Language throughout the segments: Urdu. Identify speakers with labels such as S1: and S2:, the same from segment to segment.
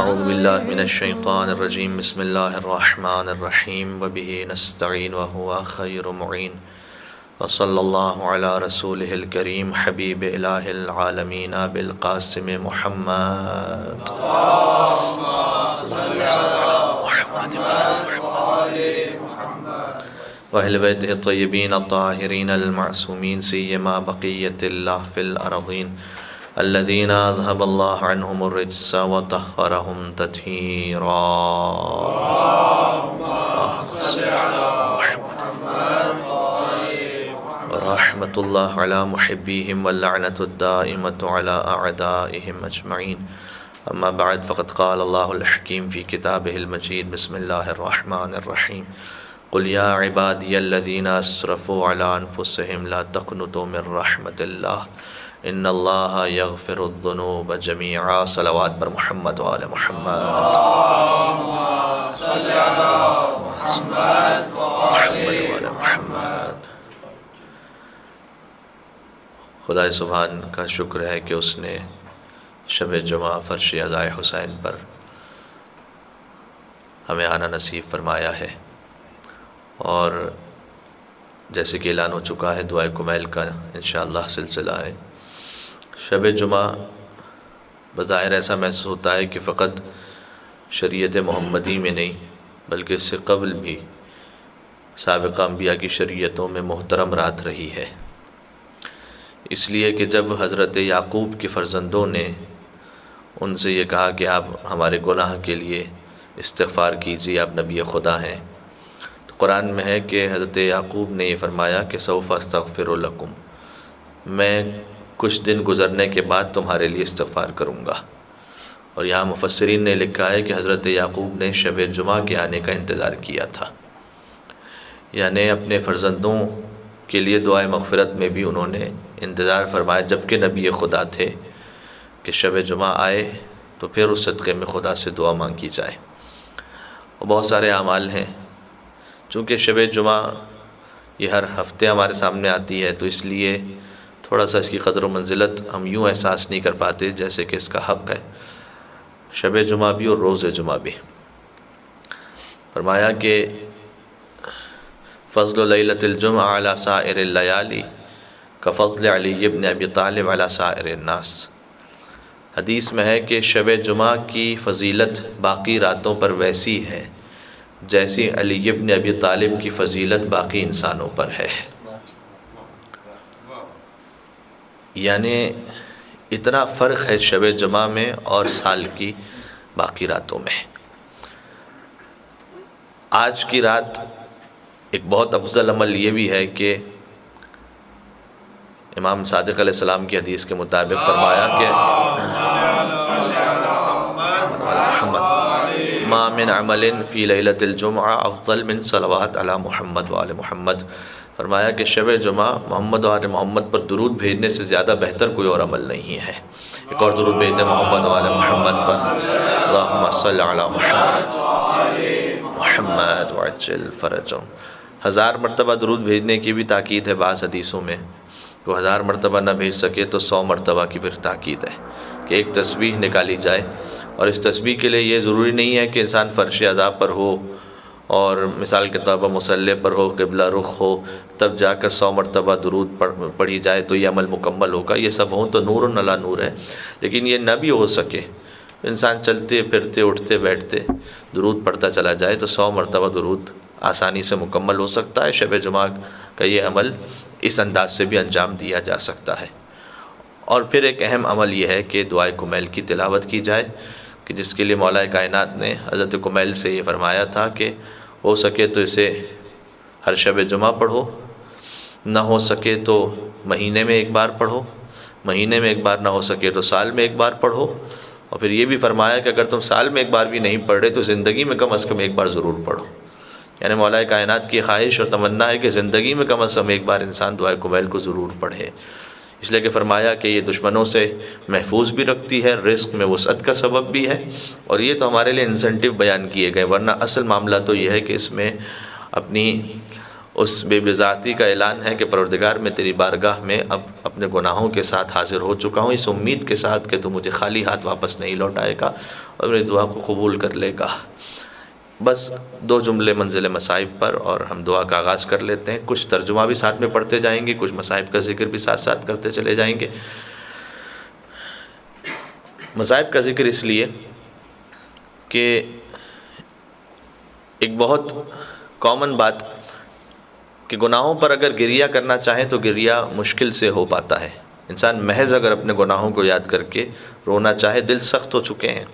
S1: اعوذ باللہ من الشیطان الرجیم بسم اللہ الرحمن الرحیم وبہ نستعین وہو خیر معین وصلی اللہ علی رسولہ الکریم حبیب الہ العالمین بالقاسم محمد وأہل بیتہ الطیبین الطاہرین المعصومین سیما بقیت اللہ فی الارضین الذین اذهب اللہ عنہم الرجس وطہرہم تطہیرا ورحمۃ اللہ علی محبیہم واللعنۃ الدائمۃ علی اعدائہم اجمعین اما بعد فقد قال اللہ الحکیم فی کتابہ المجید بسم اللہ الرحمن الرحیم قل یا عبادی الذین اسرفوا علی انفسہم لا تقنطوا من رحمۃ اللہ ان اللہ یغفر الذنوب جمیعا صلوات پر محمد وآل محمد محمد وآل محمد۔ خدا سبحان کا شکر ہے کہ اس نے شب جمعہ فرش عزائے حسین پر ہمیں آنا نصیب فرمایا ہے، اور جیسے کہ اعلان ہو چکا ہے دعائے کمیل کا انشاءاللہ سلسلہ ہے۔ شب جمعہ بظاہر ایسا محسوس ہوتا ہے کہ فقط شریعت محمدی میں نہیں بلکہ اس سے قبل بھی سابقہ انبیاء کی شریعتوں میں محترم رات رہی ہے، اس لیے کہ جب حضرت یعقوب کے فرزندوں نے ان سے یہ کہا کہ آپ ہمارے گناہ کے لیے استغفار کیجیے، آپ نبی خدا ہیں، تو قرآن میں ہے کہ حضرت یعقوب نے یہ فرمایا کہ سوف استغفر لکم، میں کچھ دن گزرنے کے بعد تمہارے لیے استغفار کروں گا۔ اور یہاں مفسرین نے لکھا ہے کہ حضرت یعقوب نے شب جمعہ کے آنے کا انتظار کیا تھا، یعنی اپنے فرزندوں کے لیے دعائے مغفرت میں بھی انہوں نے انتظار فرمایا جبکہ نبی خدا تھے کہ شب جمعہ آئے تو پھر اس صدقے میں خدا سے دعا مانگی جائے۔ اور بہت سارے اعمال ہیں، چونکہ شب جمعہ یہ ہر ہفتے ہمارے سامنے آتی ہے تو اس لیے تھوڑا سا اس کی قدر و منزلت ہم یوں احساس نہیں کر پاتے جیسے کہ اس کا حق ہے۔ شب جمعہ بھی اور روز جمعہ بھی فرمایا کہ فضل لیلۃ الجمعہ علی سائر اللیالی کفضل علی بن ابی طالب علی سائر الناس۔ حدیث میں ہے کہ شب جمعہ کی فضیلت باقی راتوں پر ویسی ہے جیسی علی بن ابی طالب کی فضیلت باقی انسانوں پر ہے، یعنی اتنا فرق ہے شب جمعہ میں اور سال کی باقی راتوں میں۔ آج کی رات ایک بہت افضل عمل یہ بھی ہے کہ امام صادق علیہ السلام کی حدیث کے مطابق فرمایا کہ ما من عمل فی لیلۃ الجمعہ افضل من صلوات علی محمد وآل محمد، فرمایا کہ شب جمعہ محمد وآل محمد پر درود بھیجنے سے زیادہ بہتر کوئی اور عمل نہیں ہے۔ ایک اور درود بھیجتے محمد وآل محمد پر، اللہم صل علی محمد محمد وعجل فرجهم۔ 1000 مرتبہ درود بھیجنے کی بھی تاکید ہے، بعض حدیثوں میں وہ 1000 مرتبہ نہ بھیج سکے تو 100 مرتبہ کی پھر تاکید ہے کہ ایک تسبیح نکالی جائے، اور اس تسبیح کے لیے یہ ضروری نہیں ہے کہ انسان فرش عذاب پر ہو اور مثال کے طور پر مصلی پر ہو، قبلہ رخ ہو، تب جا کر 100 مرتبہ درود پڑھی جائے تو یہ عمل مکمل ہوگا۔ یہ سب ہوں تو نور علی نور ہے، لیکن یہ نہ بھی ہو سکے، انسان چلتے پھرتے اٹھتے بیٹھتے درود پڑھتا چلا جائے تو 100 مرتبہ درود آسانی سے مکمل ہو سکتا ہے۔ شب جمعہ کا یہ عمل اس انداز سے بھی انجام دیا جا سکتا ہے۔ اور پھر ایک اہم عمل یہ ہے کہ دعائے کمیل کی تلاوت کی جائے، کہ جس کے لیے مولا کائنات نے حضرت کمیل سے یہ فرمایا تھا کہ ہو سکے تو اسے ہر شب جمعہ پڑھو، نہ ہو سکے تو مہینے میں ایک بار پڑھو، مہینے میں ایک بار نہ ہو سکے تو سال میں ایک بار پڑھو، اور پھر یہ بھی فرمایا کہ اگر تم سال میں ایک بار بھی نہیں پڑھ رہے تو زندگی میں کم از کم ایک بار ضرور پڑھو۔ یعنی مولا کائنات کی خواہش اور تمنا ہے کہ زندگی میں کم از کم ایک بار انسان دعائے کمیل کو ضرور پڑھے، اس لیے کہ فرمایا کہ یہ دشمنوں سے محفوظ بھی رکھتی ہے، رزق میں وسعت کا سبب بھی ہے، اور یہ تو ہمارے لیے انسینٹیو بیان کیے گئے، ورنہ اصل معاملہ تو یہ ہے کہ اس میں اپنی اس بے بذاتی کا اعلان ہے کہ پروردگار میں تیری بارگاہ میں اب اپنے گناہوں کے ساتھ حاضر ہو چکا ہوں، اس امید کے ساتھ کہ تو مجھے خالی ہاتھ واپس نہیں لوٹائے گا اور میری دعا کو قبول کر لے گا۔ بس 2 جملے منزل مصائب پر، اور ہم دعا کا آغاز کر لیتے ہیں۔ کچھ ترجمہ بھی ساتھ میں پڑھتے جائیں گے، کچھ مصائب کا ذکر بھی ساتھ ساتھ کرتے چلے جائیں گے۔ مصائب کا ذکر اس لیے کہ ایک بہت کامن بات کہ گناہوں پر اگر گریہ کرنا چاہیں تو گریہ مشکل سے ہو پاتا ہے۔ انسان محض اگر اپنے گناہوں کو یاد کر کے رونا چاہے، دل سخت ہو چکے ہیں،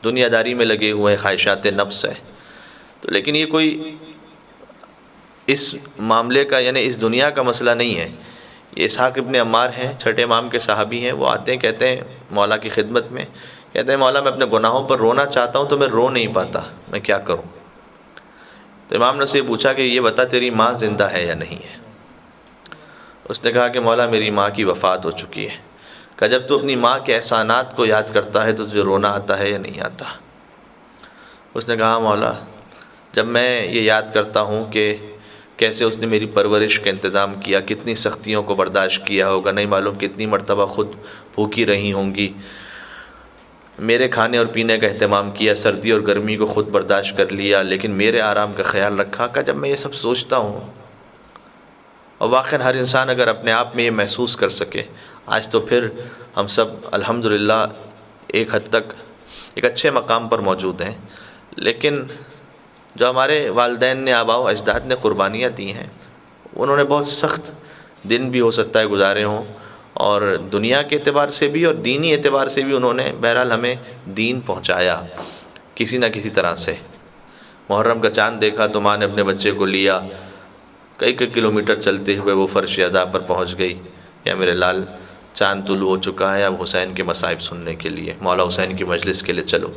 S1: دنیا داری میں لگے ہوئے ہیں، خواہشات نفس ہے، تو لیکن یہ کوئی اس معاملے کا یعنی اس دنیا کا مسئلہ نہیں ہے۔ یہ اسحاق ابن عمار ہیں، چھٹے امام کے صحابی ہیں، وہ آتے ہیں کہتے ہیں مولا کی خدمت میں، کہتے ہیں مولا میں اپنے گناہوں پر رونا چاہتا ہوں تو میں رو نہیں پاتا، میں کیا کروں؟ تو امام نے سے پوچھا کہ یہ بتا تیری ماں زندہ ہے یا نہیں ہے؟ اس نے کہا کہ مولا میری ماں کی وفات ہو چکی ہے۔ کہ جب تو اپنی ماں کے احسانات کو یاد کرتا ہے تو تجھے رونا آتا ہے یا نہیں آتا؟ اس نے کہا مولا جب میں یہ یاد کرتا ہوں کہ کیسے اس نے میری پرورش کا انتظام کیا، کتنی سختیوں کو برداشت کیا ہوگا، نہیں معلوم کتنی مرتبہ خود بھوکی رہی ہوں گی، میرے کھانے اور پینے کا اہتمام کیا، سردی اور گرمی کو خود برداشت کر لیا، لیکن میرے آرام کا خیال رکھا۔ کہ جب میں یہ سب سوچتا ہوں، اور واقعاً ہر انسان اگر اپنے آپ میں یہ محسوس کر سکے، آج تو پھر ہم سب الحمدللہ ایک حد تک ایک اچھے مقام پر موجود ہیں، لیکن جو ہمارے والدین نے، آباء و اجداد نے قربانیاں دی ہیں، انہوں نے بہت سخت دن بھی ہو سکتا ہے گزارے ہوں، اور دنیا کے اعتبار سے بھی اور دینی اعتبار سے بھی انہوں نے بہرحال ہمیں دین پہنچایا کسی نہ کسی طرح سے۔ محرم کا چاند دیکھا تو ماں نے اپنے بچے کو لیا، کئی کلومیٹر چلتے ہوئے وہ فرش عزا پر پہنچ گئی، یا میرے لال چاند طلوع ہو چکا ہے، اب حسین کے مصائب سننے کے لیے، مولا حسین کی مجلس کے لیے چلو۔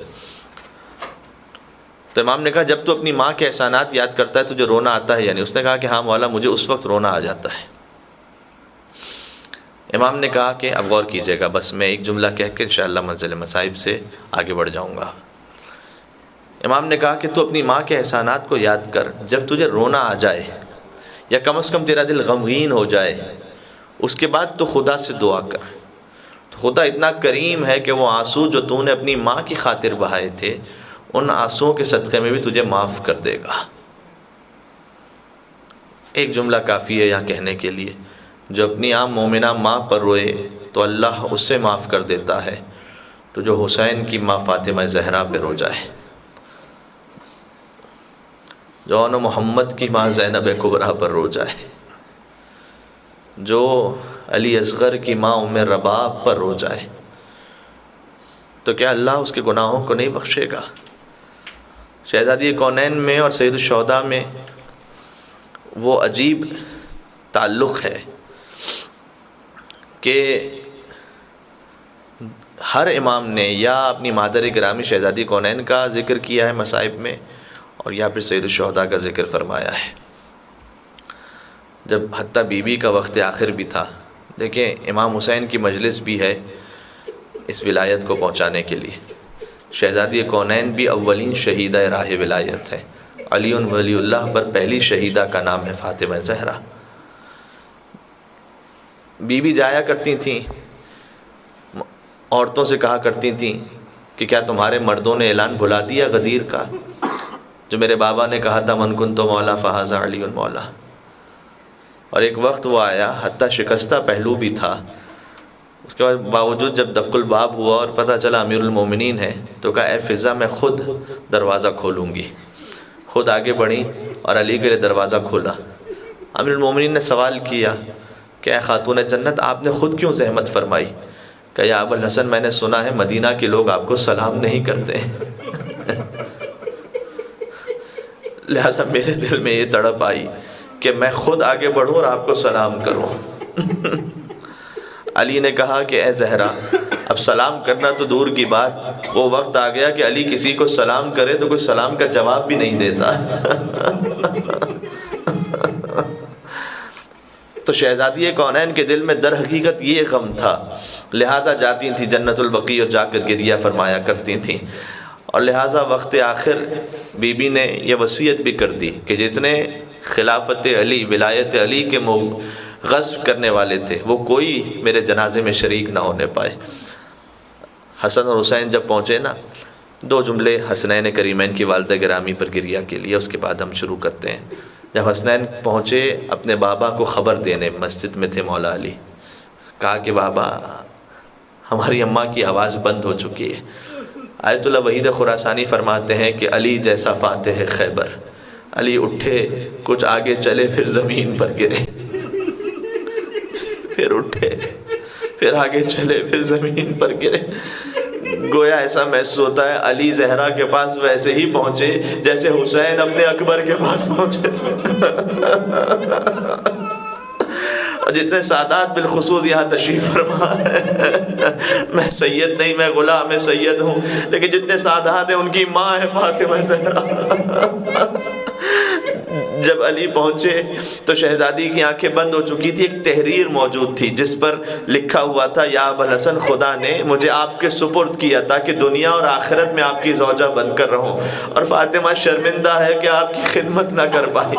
S1: تو امام نے کہا جب تو اپنی ماں کے احسانات یاد کرتا ہے تجھے رونا آتا ہے یعنی؟ اس نے کہا کہ ہاں مولا مجھے اس وقت رونا آ جاتا ہے۔ امام نے کہا کہ اب غور کیجیے گا، بس میں ایک جملہ کہہ کے انشاءاللہ منزل مصائب سے آگے بڑھ جاؤں گا۔ امام نے کہا کہ تو اپنی ماں کے احسانات کو یاد کر، جب تجھے رونا آ جائے یا کم از کم تیرا دل غمگین ہو جائے، اس کے بعد تو خدا سے دعا کر۔ تو خدا اتنا کریم ہے کہ وہ آنسو جو تو نے اپنی ماں کی خاطر بہائے تھے، ان آنسوؤں کے صدقے میں بھی تجھے معاف کر دے گا۔ ایک جملہ کافی ہے یہاں کہنے کے لیے، جو اپنی عام مومنہ ماں پر روئے تو اللہ اس سے معاف کر دیتا ہے، تو جو حسین کی ماں فاطمہ زہرا پہ رو جائے، جو ان محمد کی ماں زینب کبریٰ پر رو جائے، جو علی اصغر کی ماں ام رباب پر رو جائے، تو کیا اللہ اس کے گناہوں کو نہیں بخشے گا؟ شہزادی کونین میں اور سید الشہداء میں وہ عجیب تعلق ہے کہ ہر امام نے یا اپنی مادر گرامی شہزادی کونین کا ذکر کیا ہے مصائب میں، اور یا پھر سید الشہداء کا ذکر فرمایا ہے۔ جب حتیٰ بی بی کا وقت آخر بھی تھا، دیکھیں امام حسین کی مجلس بھی ہے اس ولایت کو پہنچانے کے لیے۔ شہزادی کونین بھی اولین شہیدہ راہ ولایت ہے، علی ولی اللہ پر پہلی شہیدہ کا نام ہے فاطمہ زہرا۔ بی بی جایا کرتی تھیں، عورتوں سے کہا کرتی تھیں کہ کیا تمہارے مردوں نے اعلان بھلا دیا غدیر کا، جو میرے بابا نے کہا تھا من کنت مولا فہذا علی مولا۔ اور ایک وقت وہ آیا، حتیٰ شکستہ پہلو بھی تھا، اس کے بعد باوجود جب دق الباب ہوا اور پتہ چلا امیر المومنین ہے، تو کہا اے فضا میں خود دروازہ کھولوں گی۔ خود آگے بڑھی اور علی کے لیے دروازہ کھولا۔ امیر المومنین نے سوال کیا کہ اے خاتون جنت آپ نے خود کیوں زحمت فرمائی؟ کہ یا ابو الحسن میں نے سنا ہے مدینہ کے لوگ آپ کو سلام نہیں کرتے، لہٰذا میرے دل میں یہ تڑپ آئی کہ میں خود آگے بڑھوں اور آپ کو سلام کروں۔ علی نے کہا کہ اے زہرا اب سلام کرنا تو دور کی بات، وہ وقت آ گیا کہ علی کسی کو سلام کرے تو کوئی سلام کا جواب بھی نہیں دیتا۔ تو شہزادی کونین کے دل میں در حقیقت یہ غم تھا، لہٰذا جاتی تھیں جنت البقیع اور جا کر گریہ فرمایا کرتی تھیں، اور لہٰذا وقت آخر بی بی نے یہ وصیت بھی کر دی کہ جتنے خلافت علی، ولایت علی کے غصب کرنے والے تھے، وہ کوئی میرے جنازے میں شریک نہ ہونے پائے۔ حسن اور حسین جب پہنچے نا، 2 جملے حسنین کریمین کی والدہ گرامی پر گریہ کے لیے، اس کے بعد ہم شروع کرتے ہیں۔ جب حسنین پہنچے اپنے بابا کو خبر دینے، مسجد میں تھے مولا علی، کہا کہ بابا ہماری اماں کی آواز بند ہو چکی ہے۔ آیت اللہ وحید خراسانی فرماتے ہیں کہ علی جیسا فاتح خیبر، علی اٹھے، کچھ آگے چلے، پھر زمین پر گرے، پھر اٹھے، پھر آگے چلے، پھر زمین پر گرے۔ گویا ایسا محسوس ہوتا ہے علی زہرا کے پاس ویسے ہی پہنچے جیسے حسین اپنے اکبر کے پاس پہنچے تھے۔ اور جتنے سادات بالخصوص یہاں تشریف فرما ہے، میں سید نہیں، میں غلام سید ہوں، لیکن جتنے سادات ہیں ان کی ماں ہے فاطمہ زہرا۔ جب علی پہنچے تو شہزادی کی آنکھیں بند ہو چکی تھی۔ ایک تحریر موجود تھی جس پر لکھا ہوا تھا، یا ابوالحسن خدا نے مجھے آپ کے سپرد کیا تاکہ دنیا اور آخرت میں آپ کی زوجہ بن کر رہوں، اور فاطمہ شرمندہ ہے کہ آپ کی خدمت نہ کر پائی۔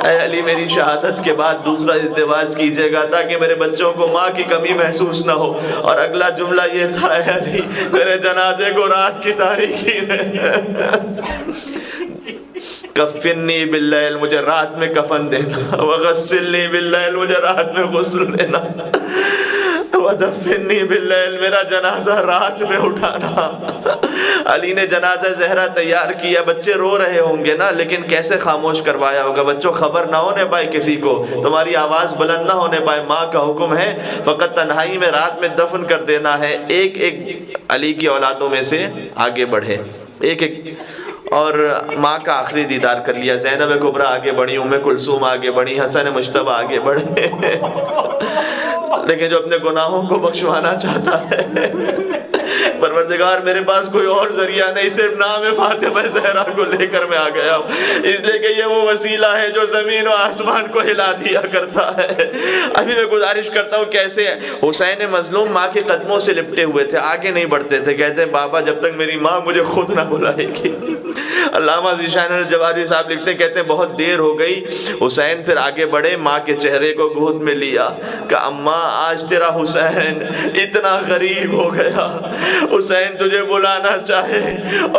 S1: اے علی میری شہادت کے بعد دوسرا ازدواج کیجیے گا تاکہ میرے بچوں کو ماں کی کمی محسوس نہ ہو۔ اور اگلا جملہ یہ تھا، اے علی میرے جنازے کو رات کی تاریکی میں کفنی باللیل، مجھے رات میں کفن دینا، وغسلنی باللیل، مجھے رات میں غسل دینا، ودفنی باللیل، میرا جنازہ رات میں اٹھانا۔ علی نے جنازہ زہرا تیار کیا، بچے رو رہے ہوں گے نا، لیکن کیسے خاموش کروایا ہوگا، بچوں خبر نہ ہونے پائے کسی کو، تمہاری آواز بلند نہ ہونے پائے، ماں کا حکم ہے فقط تنہائی میں رات میں دفن کر دینا ہے۔ ایک ایک علی کی اولادوں میں سے آگے بڑھے، ایک ایک، اور ماں کا آخری دیدار کر لیا۔ زینب کبریٰ آگے بڑھی، ام کلثوم آگے بڑھی، حسن مجتبیٰ آگے بڑھے، لیکن جو اپنے گناہوں کو بخشوانا چاہتا ہے، پروردگار میرے پاس کوئی اور ذریعہ نہیں، صرف نام فاطمہ زہرا کو لے کر میں آ گیا ہوں، اس لیے کہ یہ وہ وسیلہ ہے جو زمین و آسمان کو ہلا دیا کرتا ہے۔ ابھی میں گزارش کرتا ہوں، کیسے حسین مظلوم ماں کے قدموں سے لپٹے ہوئے تھے، آگے نہیں بڑھتے تھے، کہتے ہیں بابا جب تک میری ماں مجھے خود نہ بلائے گی۔ علامہ ذیشان الجواہری صاحب لکھتے ہیں، کہتے ہیں بہت دیر ہو گئی، حسین پھر آگے بڑھے، ماں کے چہرے کو گود میں لیا کہ اماں آج تیرا حسین اتنا غریب ہو گیا، حسین تجھے بلانا چاہے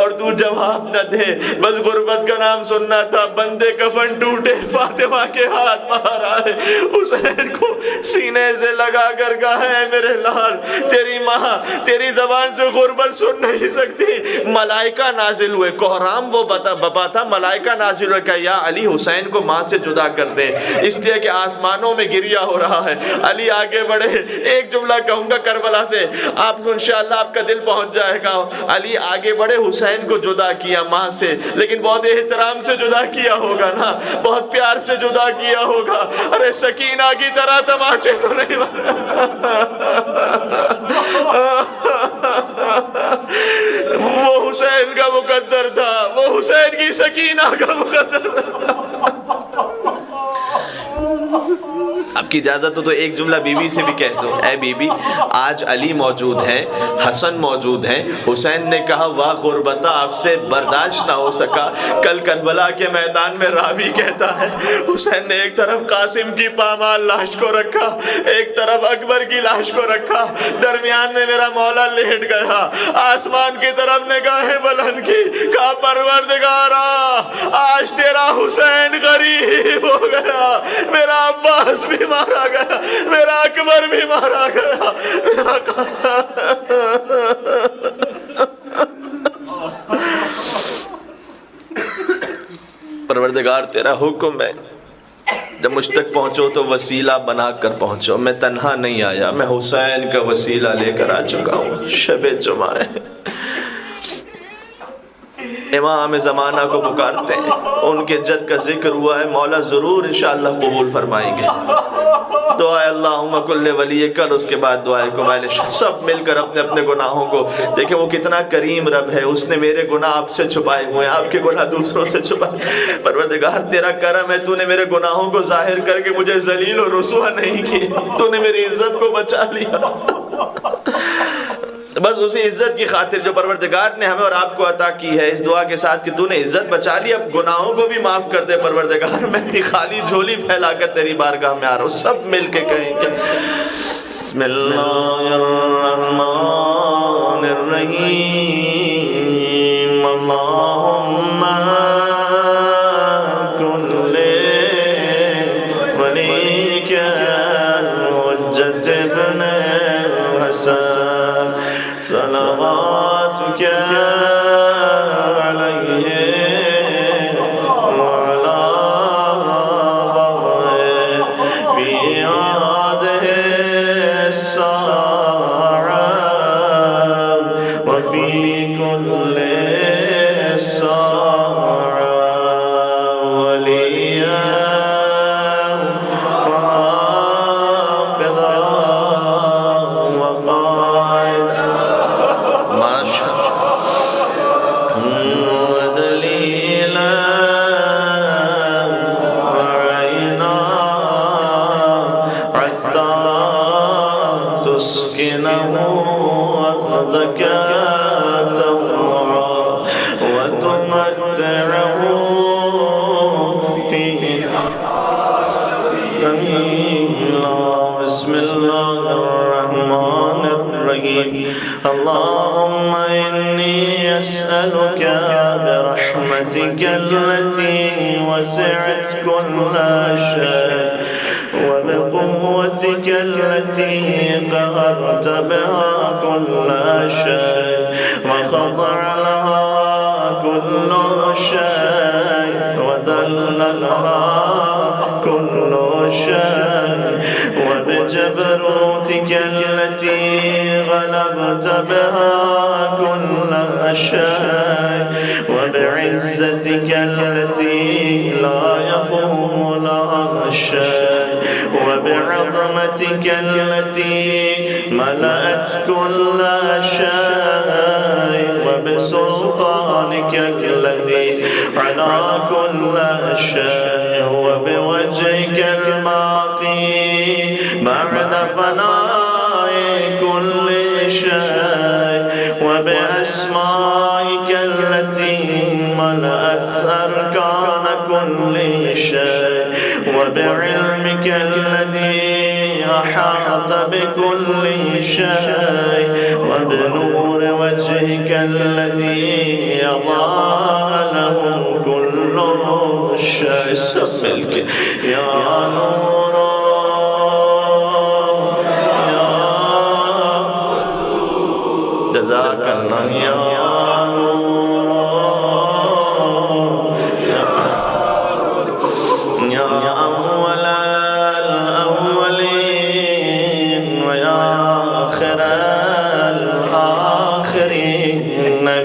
S1: اور تو جواب نہ دے، بس غربت کا نام سننا تھا، بندے کفن ٹوٹے، فاطمہ کے ہاتھ باہر آئے، حسین کو سینے سے لگا کر کہا ہے میرے لال، تیری ماں تیری زبان سے غربت سن نہیں سکتی۔ ملائکہ نازل ہوئے، کوہرام وہ بپا تھا، ملائکہ نازل ہوئے کہ یا علی حسین کو ماں سے جدا کر دے، اس لیے کہ آسمانوں میں گریہ ہو رہا ہے۔ علی آگے بڑھے، ایک جملہ کہوں گا کربلا سے، آپ کو انشاءاللہ آپ کا دل پہنچ جائے گا۔ علی آگے بڑھے، حسین کو جدا کیا ماں سے، لیکن بہت احترام سے جدا کیا ہوگا نا، بہت پیار سے جدا کیا ہوگا۔ ارے سکینہ کی طرح تماچے تو نہیں وہ حسین کا مقدر تھا، وہ حسین کی سکینہ کا مقدر تھا۔ آپ کی اجازت ہو تو ایک جملہ بی بی سے بھی کہہ دوں، اے بی بی آج علی موجود ہیں، حسن موجود ہیں، حسین نے کہا واہ غربتہ آپ سے برداشت نہ ہو سکا۔ کل کربلا کے میدان میں راوی کہتا ہے حسین نے ایک طرف قاسم کی پامال لاش کو رکھا، ایک طرف اکبر کی لاش کو رکھا، درمیان میں میرا مولا لیٹ گیا، آسمان کی طرف نگاہیں بلند کی، کہا پروردگارا آج تیرا حسین غریب ہو گیا، میرا عباس بھی مارا گیا، میرا اکبر بھی مارا گیا، پروردگار تیرا حکم ہے جب مجھ تک پہنچو تو وسیلہ بنا کر پہنچو، میں تنہا نہیں آیا، میں حسین کا وسیلہ لے کر آ چکا ہوں۔ شب جمعہ ہے، امام زمانہ کو پکارتے ہیں، ان کے جد کا ذکر ہوا ہے، مولا ضرور انشاءاللہ قبول فرمائیں گے۔ دعائے اللہم کل ولی کر، اس کے بعد دعائے کمائل، سب مل کر اپنے اپنے گناہوں کو دیکھیں، وہ کتنا کریم رب ہے، اس نے میرے گناہ آپ سے چھپائے ہوئے ہیں، آپ کے گناہ دوسروں سے چھپائے۔ پروردگار تیرا کرم ہے، تو نے میرے گناہوں کو ظاہر کر کے مجھے ذلیل و رسوا نہیں کیا، تو نے میری عزت کو بچا لیا۔ بس اسی عزت کی خاطر جو پروردگار نے ہمیں اور آپ کو عطا کی ہے، اس دعا کے ساتھ کہ تو نے عزت بچا لی، اب گناہوں کو بھی معاف کر دے پروردگار، میں اپنی خالی جھولی پھیلا کر تیری بارگاہ میں آ رہا ہوں. سب مل کے کہیں گے بسم اللہ الرحمن الرحیم. اللہم کن ولیک الحجۃ ابن الحسن صلواتک علیہ وعلی آبائہ فی هذه الساعة وفی کل ساعة ولیا وحافظا وقائدا ودلیلا وعینا حتی تسکنه أرضك طوعا وتمتعه فيها جميلا. بسم الله الرحمن الرحيم. اللهم إني أسألك برحمتك التي وسعت كل شيء وبقوتك التي قهرت بها كل شيء وخضع لها كل شيء وذل لها كل شيء وبجبروتك التي غلبت بها كل شيء وبعزتك التي لا يقوم لها شيء وبعظمتك التي ملأت كل شيء وبسلطانك الذي على كل شيء وبوجهك الباقي بعد فناء كل شيء وبأسمائك التي ملأت أركان كل شيء وبعلمك الذي أحاط بكل شيء وبنور وجهك الذي أضاء له كل شيء. سب مل کے یا نور یا جزاک اللہ یا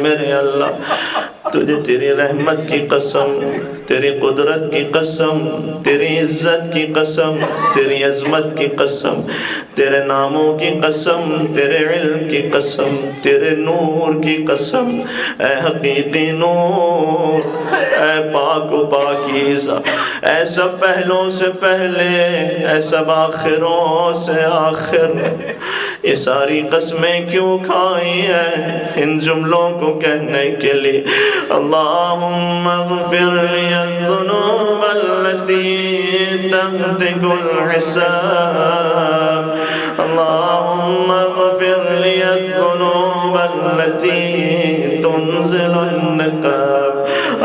S1: میرے اللہ تجھے تیری رحمت کی قسم، تیری قدرت کی قسم، تیری عزت کی قسم، تیری عظمت کی قسم، تیرے ناموں کی قسم، تیرے علم کی قسم، تیرے نور کی قسم، اے حقیقی نور، اے پاک و پاکیزہ، اے سب پہلوں سے پہلے، اے سب آخروں سے آخر، یہ ساری قسمیں کیوں کھائی ہیں ان جملوں کو کہنے کے لیے. اللہم اغفر لی الذنوب التي تمتق الحساب. اللہم اغفر لی الذنوب التي تنزل النقاب.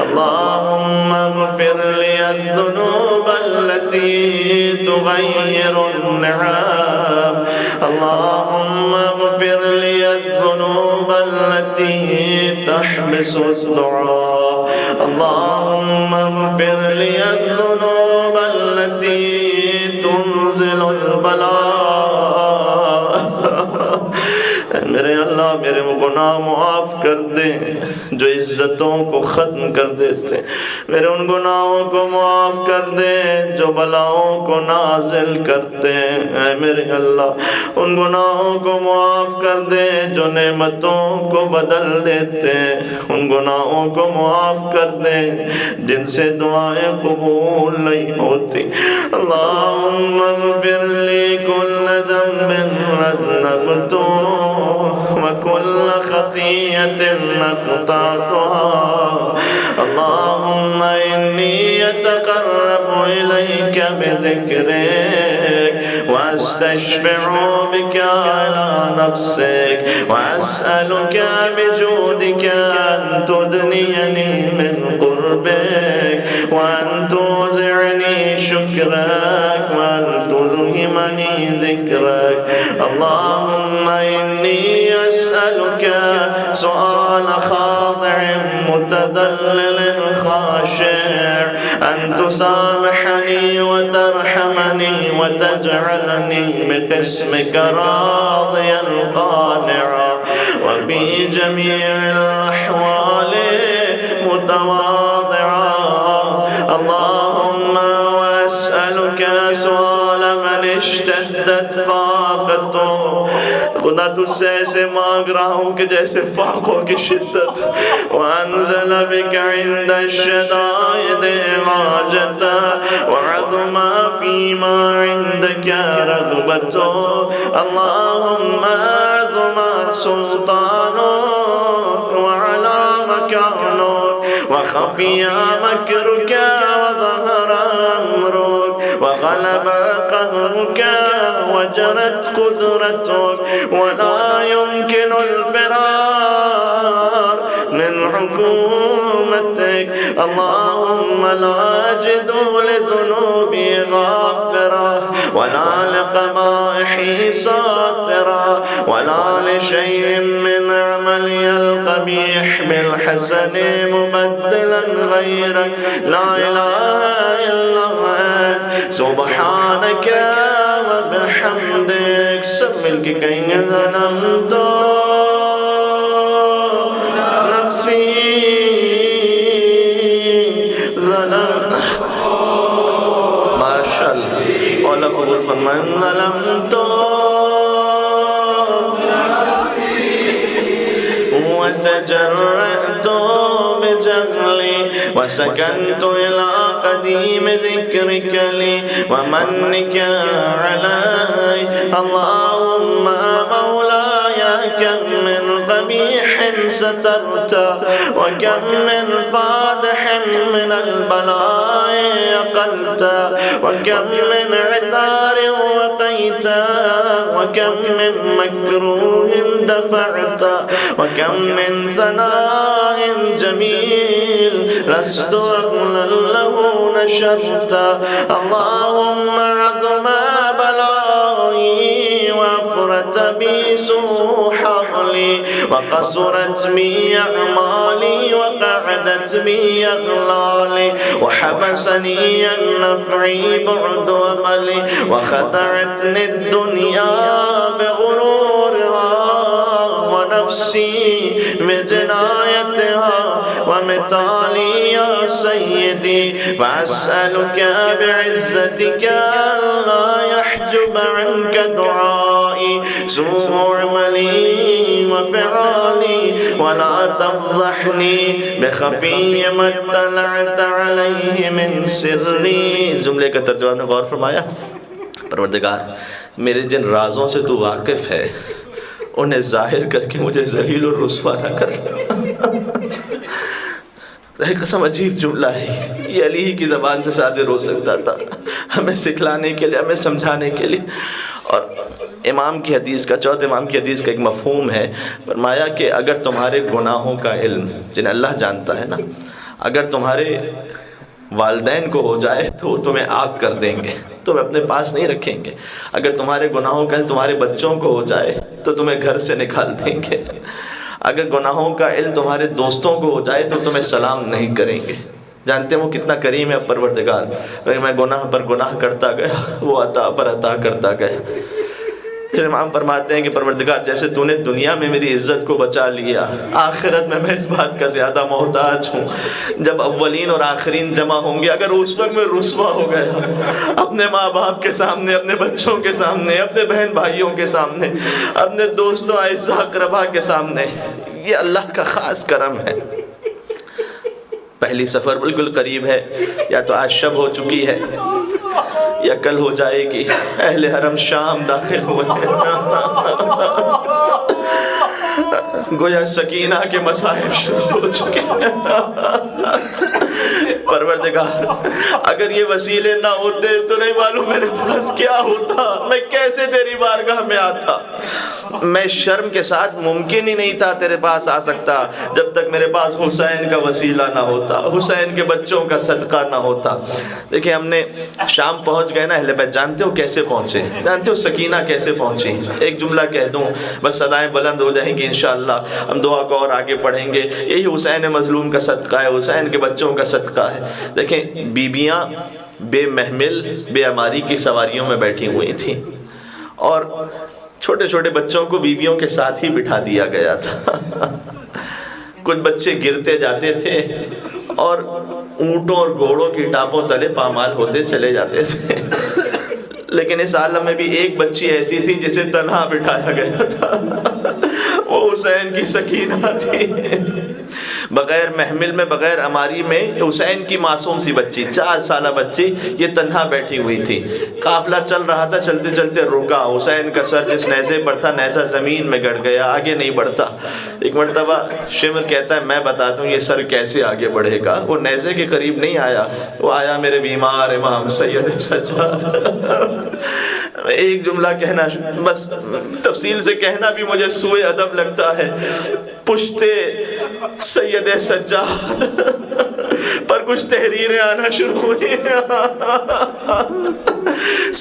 S1: اللہم اغفر لی الذنوب التي تغير النعام. اللهم اغفر لي الذنوب التي تحبس الدعاء. اللهم اغفر لي الذنوب التي تنزل البلاء. میرے اللہ میرے گناہ معاف کر دے جو عزتوں کو ختم کر دیتے، میرے ان گناہوں کو معاف کر دے جو بلاؤں کو نازل کرتے ہیں. اے میرے اللہ ان گناہوں کو معاف کر دے جو نعمتوں کو بدل دیتے ہیں، ان گناہوں کو معاف کر دے جن سے دعائیں قبول نہیں ہوتی. اللہم اغفر لی کل ذنب اذنبتہ وكل خطيئة أخطأتها. اللهم إني أتقرب إليك بذكرك وأستشفع بك على نفسك وأسألك بجودك أن تدنيني من قربك وأن توزعني شكرك وأن تلهمني ذكرك. اللهم إني أسألك سؤال خاضع متذلل خاشع أن تسامحني وترحمني وتجعلني بقسمك راضيا قانعا وفي جميع الأحوال متواضعا. اللهم وأسألك سؤال من اشتدت فاقته. خدا تجھ سے ایسے مانگ رہا ہوں کہ جیسے فاقوں کی شدت. وأنزل بك عند الشدائد حاجتا وعظم فيما عندك رغبته. اللهم عظم سلطانك وعلى مكانك وخفي مكرك وظهر أمرك وغلب قهرك وجرت قدرتك ولا يمكن الفرار من حكومتك. اللهم لا أجد لذنوبي غافرا ولا لقبائحي ساترا ولا لشيء من عملي القبيح بالحسن مبدلا غيرك. لا إله إلا أنت سبحانك وبحمدك. سب مل کے کہیں گے ظلمت نفسی ماشاء اللہ اولا قبول فرمائیں. ظلمت وتجرأت بجهلي وسكنت إلى قديم ذكرك لي ومنك علي. اللهم مولاي كم من قبيح سترت وكم من فادح من البلاء أقلت وكم من عثار وقيت وكم من مكروه دفعت وكم من ثناء جميل لست أغنى له نشرت. اللهم عظم بلائي وفرت بي سوء حظي وقصرت بي أعمالي وقعدت بي أغلالي وحبسني النفع بعد أملي وخدعتني الدنيا بغرورها ونفسي بجنايتها ومثالي يا سيدي. فأسألك بعزتك ألا يحجب عنك دعائي سوء عملي وفعالي ولا تفضحني بخفي ما اطلعت عليه من سري. جملے کا ترجمہ نے غور فرمایا. پروردگار میرے جن رازوں سے تو واقف ہے انہیں ظاہر کر کے مجھے ذلیل اور رسوا نہ کر. قسم عجیب جملہ ہے. یہ علی ہی کی زبان سے صادر ہو سکتا تھا ہمیں سکھلانے کے لیے, ہمیں سمجھانے کے لیے. اور امام کی حدیث کا, چوتھے امام کی حدیث کا ایک مفہوم ہے. فرمایا کہ اگر تمہارے گناہوں کا علم جنہیں اللہ جانتا ہے نا, اگر تمہارے والدین کو ہو جائے تو وہ تمہیں آگ کر دیں گے, تمہیں اپنے پاس نہیں رکھیں گے. اگر تمہارے گناہوں کا علم تمہارے بچوں کو ہو جائے تو تمہیں گھر سے نکال دیں گے. اگر گناہوں کا علم تمہارے دوستوں کو ہو جائے تو تمہیں سلام نہیں کریں گے. جانتے ہیں وہ کتنا کریم ہے پروردگار. اگر میں گناہ پر گناہ کرتا گیا وہ عطا پر عطا کرتا گیا. پھر امام فرماتے ہیں کہ پروردگار جیسے تو نے دنیا میں میری عزت کو بچا لیا, آخرت میں اس بات کا زیادہ محتاج ہوں. جب اولین اور آخرین جمع ہوں گے, اگر اس وقت میں رسوا ہو گیا اپنے ماں باپ کے سامنے, اپنے بچوں کے سامنے, اپنے بہن بھائیوں کے سامنے, اپنے دوستوں اعزاء اقربا کے سامنے, یہ اللہ کا خاص کرم ہے. پہلی سفر بالکل قریب ہے, یا تو آج شب ہو چکی ہے یا کل ہو جائے گی. اہل حرم شام داخل ہوئے گویا سکینہ کے مصائب شروع ہو چکے ہیں۔ پروردگار اگر یہ وسیلے نہ ہوتے تو نہیں معلوم میرے پاس کیا ہوتا، میں کیسے تیری بارگاہ میں آتا۔ میں شرم کے ساتھ ممکن ہی نہیں تھا تیرے پاس آ سکتا جب تک میرے پاس حسین کا وسیلہ نہ ہوتا، حسین کے بچوں کا صدقہ نہ ہوتا۔ دیکھیں ہم نے شام پہنچ گئے نا اہل بیت، جانتے ہو کیسے پہنچے؟ جانتے ہو سکینہ کیسے پہنچی؟ ایک جملہ کہہ دوں بس صدائیں بلند ہو جائیں گی انشاءاللہ، ہم دعا کو اور آگے پڑھیں گے۔ یہی حسین مظلوم کا صدقہ ہے، حسین کے بچوں کا صدقہ ہے۔ دیکھیں بیبیاں بے محمل بے اماری کی سواریوں میں بیٹھی ہوئی تھیں اور چھوٹے چھوٹے بچوں کو بیویوں کے ساتھ ہی بٹھا دیا گیا تھا۔ کچھ بچے گرتے جاتے تھے اور اونٹوں اور گھوڑوں کی ٹاپوں تلے پامال ہوتے چلے جاتے تھے، لیکن اس عالم میں بھی ایک بچی ایسی تھی جسے تنہا بٹھایا گیا تھا، وہ حسین کی سکینہ تھی۔ بغیر محمل میں بغیر اماری میں حسین کی معصوم سی بچی، 4 سالہ بچی یہ تنہا بیٹھی ہوئی تھی۔ قافلہ چل رہا تھا، چلتے چلتے رکا، حسین کا سر جس نیزے پر تھا نیزہ زمین میں گڑ گیا، آگے نہیں بڑھتا۔ ایک مرتبہ شمر کہتا ہے میں بتاتا ہوں یہ سر کیسے آگے بڑھے گا۔ وہ نیزے کے قریب نہیں آیا، وہ آیا میرے بیمار امام سید سجاد۔ ایک جملہ کہنا بس تفصیل سے کہنا بھی مجھے سوء ادب لگتا ہے، پشتے سید سجاد پر کچھ تحریریں آنا شروع ہوئی۔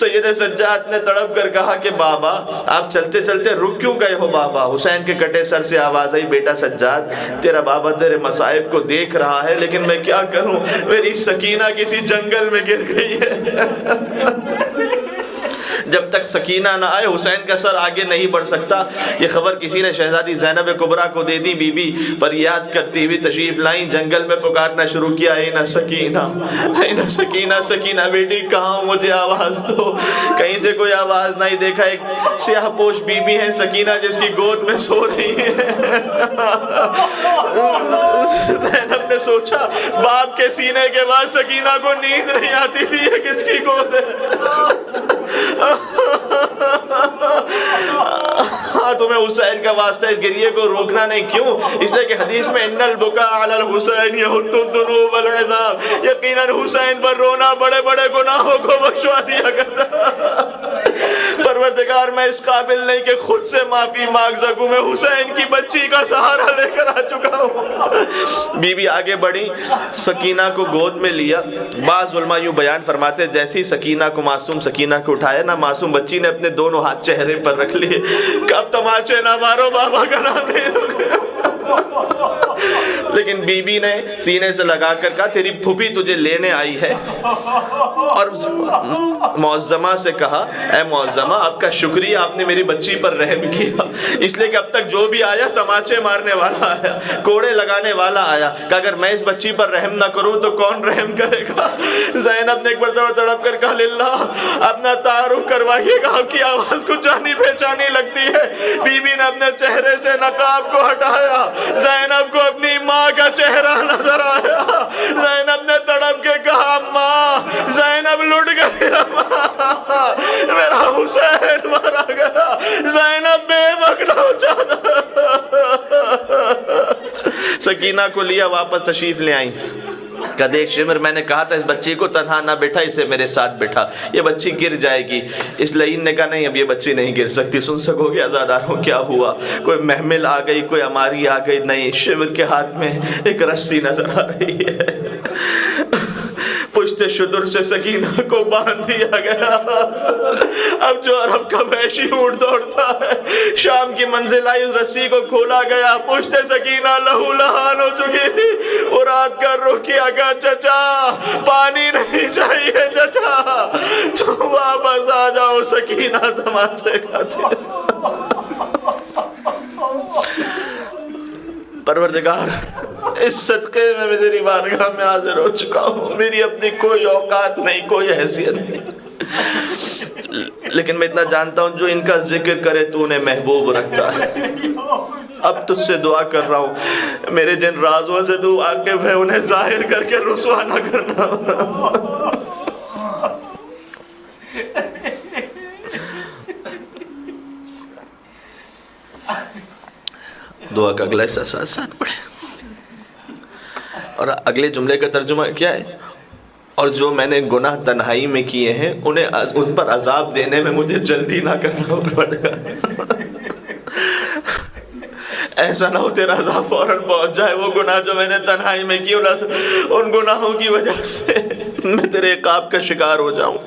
S1: سید سجاد نے تڑپ کر کہا کہ بابا آپ چلتے چلتے رک کیوں گئے ہو بابا؟ حسین کے کٹے سر سے آواز آئی بیٹا سجاد تیرا بابا تیرے مصائب کو دیکھ رہا ہے، لیکن میں کیا کروں، میری سکینہ کسی جنگل میں گر گئی ہے۔ جب تک سکینہ نہ آئے حسین کا سر آگے نہیں بڑھ سکتا۔ یہ خبر کسی نے شہزادی زینب کبریٰ کو دے دی، بی بی فریاد کرتی ہوئی تشریف لائیں، جنگل میں پکارنا شروع کیا اینا سکینہ، اینا سکینہ، سکینہ بیٹی کہاں ہو، مجھے آواز دو۔ کہیں سے کوئی آواز نہیں، دیکھا ایک سیاہ پوش بی بی ہے سکینہ جس کی گود میں سو رہی ہے۔ زینب نے سوچا باپ کے سینے کے بعد سکینہ کو نیند نہیں آتی تھی، یہ کس کی گود ہے؟ تمہیں حسین کا واسطہ اس گریے کو روکنا نہیں، کیوں؟ اس لیے کہ حدیث میں ان البکاء علی الحسین یحط الذنوب والعذاب، یقیناً حسین پر رونا بڑے بڑے گناہوں کو بخشوا دیا کرتا۔ پروردگار میں اس قابل نہیں کہ خود سے معافی مانگ سکوں، میں حسین کی بچی کا سہارا لے کر آ چکا ہوں۔ بی بی آگے بڑھی، سکینہ کو گود میں لیا۔ بعض علماء یوں بیان فرماتے جیسے ہی سکینہ کو معصوم سکینہ کو اٹھایا نا، معصوم بچی نے اپنے دونوں ہاتھ چہرے پر رکھ لیے، کب تماچے نہ مارو بابا کا نام نہیں لوگے۔ لیکن بی بی نے سینے سے لگا کر کہا تیری پھوپھی تجھے لینے آئی ہے، اور معظمہ سے کہا اے معظمہ آپ کا شکریہ، آپ نے میری بچی پر رحم کیا، اس لیے کہ اب تک جو بھی آیا تماچے مارنے والا آیا، کوڑے لگانے والا آیا، کہ اگر میں اس بچی پر رحم نہ کروں تو کون رحم کرے گا؟ زینب نے ایک مرتبہ تڑپ کر کہا للہ اپنا تعارف کروائیے گا، آپ کی آواز کو جانی پہچانی لگتی ہے۔ بی بی نے اپنے چہرے سے نقاب کو ہٹایا، زینب کو اپنی ماں کا چہرہ نظر آیا۔ زینب نے تڑپ کے کہا ماں، زینب لٹ گئی، میرا حسین مارا گیا، زینب بے مکلہ ہو جاتا۔ سکینہ کو لیا واپس تشریف لے آئیں، کہ دیکھ شمر میں نے کہا تھا اس بچی کو تنہا نہ بٹھا، اسے میرے ساتھ بٹھا، یہ بچی گر جائے گی۔ اس لئین نے کہا نہیں اب یہ بچی نہیں گر سکتی۔ سن سکو گے عزاداروں کیا ہوا؟ کوئی محمل آ گئی، کوئی اماری آ گئی؟ نہیں، شمر کے ہاتھ میں ایک رسی نظر آ رہی ہے، پشت شدر سے سکینہ کو باندھ دیا گیا۔ اب جو عرب کا وحشی اونٹ دوڑتا ہے، شام کی منزل آئی، اس رسی کو کھولا گیا، پشت سکینہ لہو لہان ہو چکی تھی۔ وہ رات کا رخ کیا کہ چچا پانی نہیں چاہیے، چچا تو واپس آ جاؤ، سکینہ تماچے کھاتے۔ پروردگار اس صدقے میں تیری بارگاہ میں حاضر ہو چکا ہوں، میری اپنی کوئی اوقات نہیں، کوئی حیثیت نہیں، لیکن میں اتنا جانتا ہوں جو ان کا ذکر کرے تو انہیں محبوب رکھتا ہے۔ اب تجھ سے دعا کر رہا ہوں میرے جن رازوں سے تو واقف ہے انہیں ظاہر کر کے رسوا نہ کرنا۔ دعا کا اگلا حصہ ساتھ ساتھ پڑھیں. اور اگلے جملے کا ترجمہ کیا ہے؟ اور جو میں نے گناہ تنہائی میں کیے ہیں ان پر عذاب دینے میں مجھے جلدی نہ کرنا پڑے گا. ایسا نہ ہو تیرا عذاب فوراً پہنچ جائے. وہ گناہ جو میں نے تنہائی میں کی ان گناہوں کی وجہ سے میں تیرے عقاب کا شکار ہو جاؤں.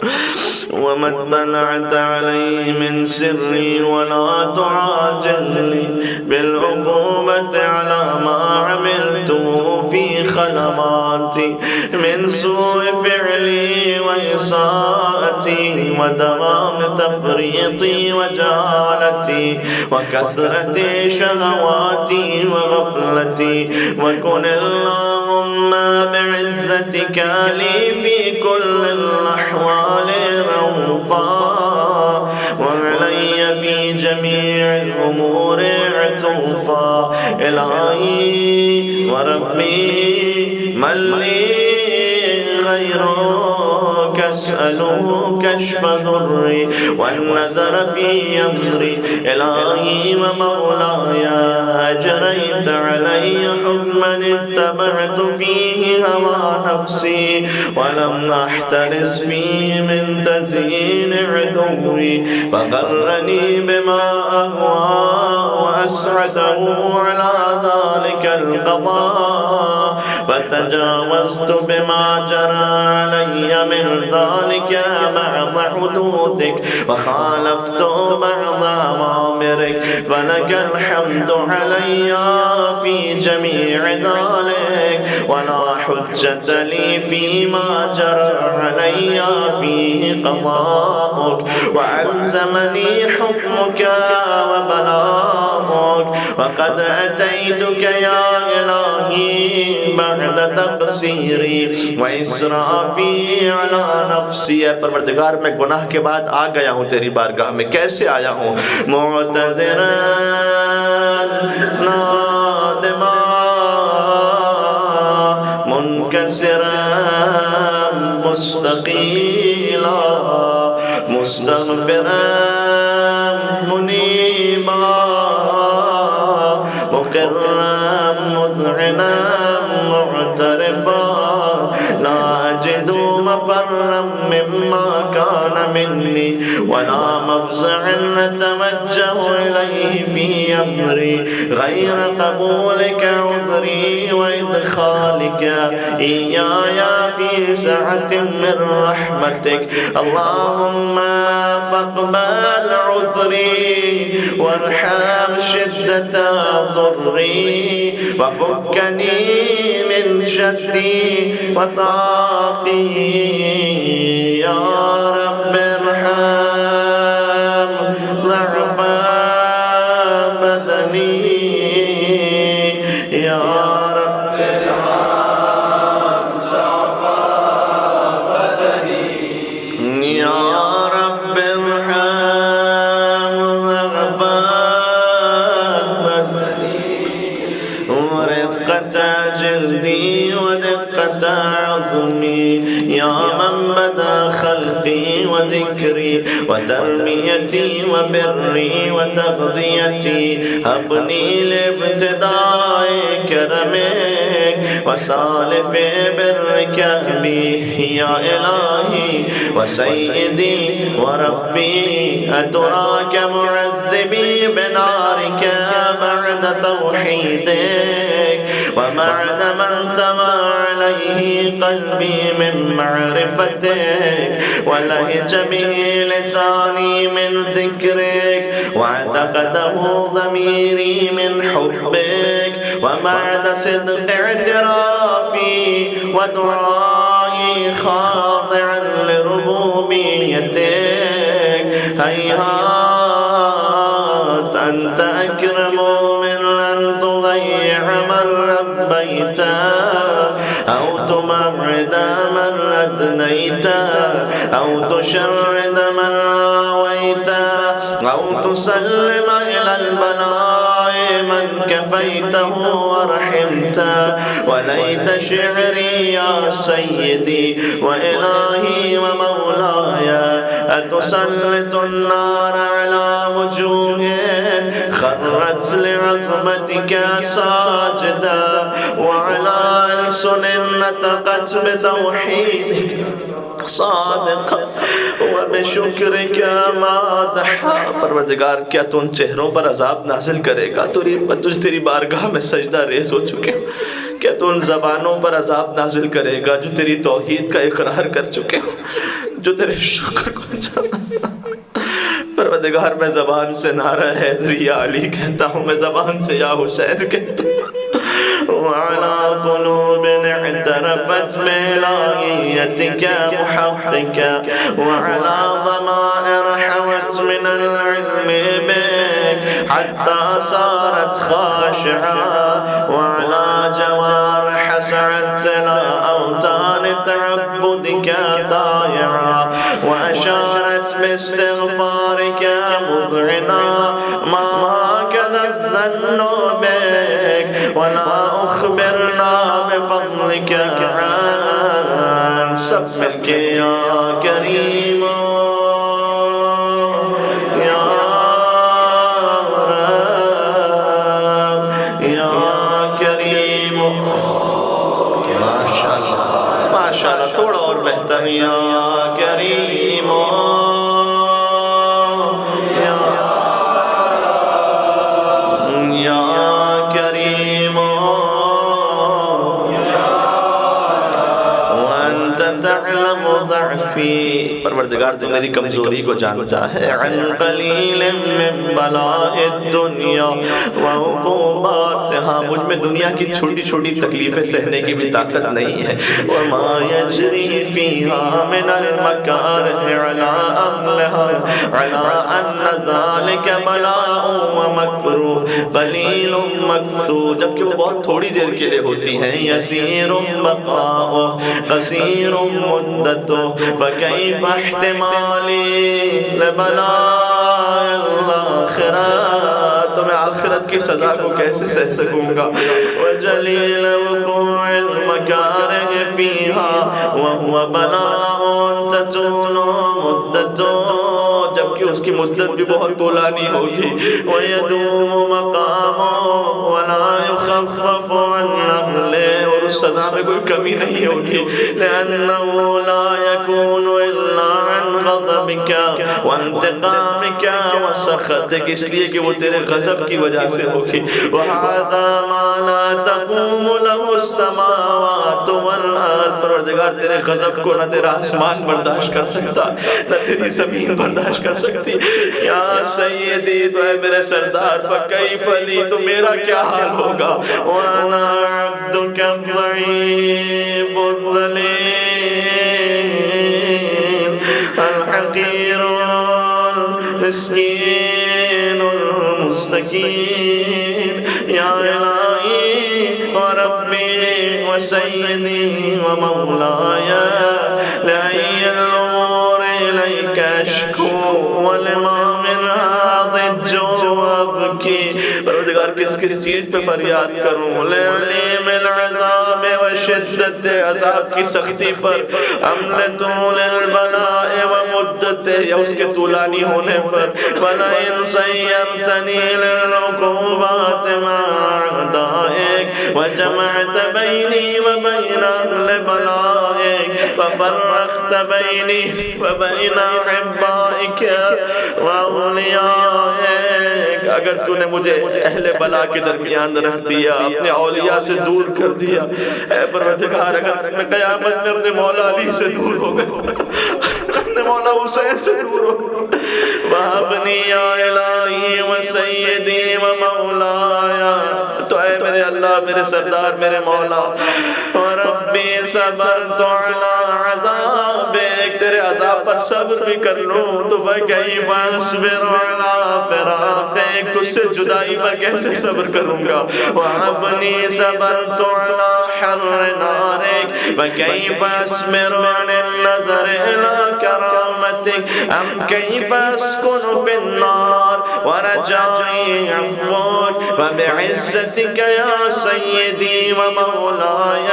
S1: وَمَا اطَّلَعْتَ عَلَيْهِ مِن سِرِّي وَلَا تُعَاجِلْنِي بِالْعُقُوبَةِ عَلَى مَا عَمِلْتُ فِي خَلَوَاتِي مِن سُوءِ فِعْلِي وَإِسَاءَتِي وَدَوَامِ تَفْرِيطِي وَجَهَالَتِي وَكَثْرَةِ شَهَوَاتِي وَغَفْلَتِي وَكُنِ اللَّهُمَّ بِعِزَّتِكَ لِي فِي كُلِّ الْأَحْوَالِ رَوْفًا وَعَلَيَّ فِي جَمِيعِ الْأُمُورِ عِطُوفًا. إِلَٰهِي وَرَبِّي مَن لِّي غَيْرُكَ أَسْأَلُ كَشْفَ ضُرِّي وَالنَّظَرَ فِي أَمْرِي. إِلَٰهِي وَمَوْلَايَ أَجْرَيْتَ عَلَيَّ حُكْمًا اتَّبَعْتُ فِيهِ هَوَىٰ نَفْسِي وَلَمْ أَحْتَرِسْ فِيهِ مِن تَزْيِينِ عُدُوِّي فَغَرَّنِي بِمَا أَهْوَىٰ وَأَسْعَدَهُ عَلَىٰ ذَٰلِكَ الْقَضَاء فَتَجَاوَزْتُ بِمَا جَرَىٰ عَلَيَّ مِن ذَٰلِكَ بَعْضَ حُدُودِكَ وَخَالَفْتُ بَعْضَ أَوَامِرِكَ فَلَكَ الْحَمْدُ عَلَيَّ فِي جَمِيعِ ذَٰلِكَ وَلَا حُجَّةَ لِي فِيمَا جَرَىٰ عَلَيَّ فِيهِ قَضَاؤُكَ وَأَلْزَمَنِي حُكْمُكَ وَبَلَاغُكَ وَقَدْ أَتَيْتُكَ يَا إِلَٰهِي بَعْدَ تَقْصِيرِي وَإِسْرَافِي عَلَىٰ نَفْسِي. اے پروردگار میں گناہ کے بعد آ گیا ہوں تیری بارگاہ میں. کیسے آیا ہوں؟ معتذراً نادماً منكسراً مستقيلا مستغفراً منيبا مقراً مذعنا معترفا لا أجد مفرا مما كان مني ولا مفزعا أتوجه إليه في أمري غير قبولك عذري وإدخالك إياي في سعة من رحمتك. اللهم فاقبل عذري وارحم شدة ضري وفكني من شدي وثاقي. يا رب ارحم ضعف بدني. يا رب ارحم ضعف بدني. يا رب ارحم ضعف بدني ورقة جلدي ودقة عظمي. يا من بدا خلقي وذكري وتربيتي وبري وتغذيتي هبني لابتداء كرمك وسالف برك بي. يا إلهي وسيدي وربي أتراك معذبي بنارك بعد توحيدك وبعد ما انتمى عليه قلبي من معرفتك ولهج به لساني من ذكرك واعتقده ضميري من حبك وبعد صدق اعترافي ودعائي خاضعا لربوبيتك. هيهات أنت أكرم من أن تضيع من ربيت أو تمرد من أدنيت أو تشرد من آويت أو تسلم إلى البلاء من كفيته ورحمت. وليت شعري يا سيدي وإلهي ومولاي أتسلط النار على وجوه خرت لعظمتك ساجدا وعلى ألسن نطقت بتوحيدك صادقا وبشکرک مادحا. پروردگار کیا تو ان چہروں پر عذاب نازل کرے گا؟ تجھ تیری بارگاہ میں سجدہ ریز ہو چکے. کیا تو ان زبانوں پر عذاب نازل کرے گا جو تیری توحید کا اقرار کر چکے ہو، جو تیرے شکر کو جانا. پروردگار میں زبان سے نعرہ حیدری یا علی کہتا ہوں، میں زبان سے یا حسین کہتا ہوں. وعلى قلوب اعترفت بإلهيتك محقك وعلى ضمائر حوت من العلم بك حتى صارت خاشعة وعلى جوارح سعت إلى أوتان تعبدك طائعة وأشارت باستغفارك مذعنا ما هكذا الظن بك ولا أخبرنا بفضلك عن سب مل کے یا کریم یا رب یا کریم. ماشاءاللہ تھوڑا اور بہتر. یا کریم تعلم ضعفی. پروردگار تو میری کمزوری کو جانتا ہے. عن قلیل من بلاء الدنیا وعقوباتها. مجھ میں دنیا کی چھوٹی چھوٹی تکلیفیں سہنے کی بھی طاقت نہیں ہے. وما يجري فيها من المكاره على أهلها على أن ذلك بلاء ومكروه قلیل مکثور. جبکہ وہ بہت تھوڑی دیر کے لیے ہوتی ہیں. یسیر بقاء قصیر مدت فكيف احتمالي لبلاء الآخرة. تو میں آخرت کی سزا کو کیسے سہ سکوں گا. وجلیل وقوع المكاره فيها وهو بلاء تطول مدته. جبکہ اس کی مدت بھی بہت طولانی ہوگی. ويدوم مقامه ولا يخفف عن أهله. اور اس سزا میں کوئی کمی نہیں ہوگی. لأنه لا يكون إلا عن غضبك وانتقامك وسخطك. اس لیے کہ وہ تیرے غضب کی وجہ سے ہوگی. وهذا ما لا تقوم له السماوات والأرض. پروردگار تیرے غضب کو نہ تیرا آسمان برداشت کر سکتا نہ تیری زمین برداشت کر سکتی. یا سیدی تو اے میرے سردار فکیف لی تو میرا کیا حال ہوگا. وانا عبدک الضعیف الذلیل الحقیر المسکین المستکین. یا الہی وربی وسیدی ومولایا لأی الامور إليك أشكو ولما من هذا الجو أبكي. پروردگار کس چیز پہ فریاد کروں. لعلیم العذاب وشدت عذاب کی سختی پر ام لطول البلاء ومدت یا اس کے طولانی ہونے پر. ولئن سیرتنی للعقوبات مع أعدائك وجمعت بيني وبين أهل بلائك وفرقت بيني وبين أحبائك وأوليائك. اگر تو نے مجھے اہل بلا کے درمیان رکھ دیا، اپنے اولیاء سے دور کر دیا، اے پروردگار اگر میں قیامت میں اپنے مولا علی سے دور ہو گئے، اپنے مولا حسین سے دور ہو گئے. وَهَبْنِي يَا إِلَٰهِي وَسَيِّدِي وَمَوْلَايَ. تو اے میرے اللہ، میرے سردار، میرے مولا. وَرَبِّي صَبَرْتُ عَلَىٰ عَذَابِكَ. تیرے عذاب پر صبر بھی کر لوں تو فَكَيْفَ أَصْبِرُ عَلَىٰ فِرَاقِكَ. تجھ سے جدائی پر کیسے صبر کروں گا. وَأَبْنِي صَبَرْتُ عَلَىٰ حَرِّ نَارِكَ فَكَيْفَ أَصْبِرُ عَنِ النَّظَرِ إِلَىٰ كَرَامَتِكَ أَمْ كَيْفَ أَسْكُنُ فِي النَّارِ وَرَجَائِي عَفْوِكَ فَبِعِزَّتِكَ يَا سَيِّدِي وَمَوْلَايَ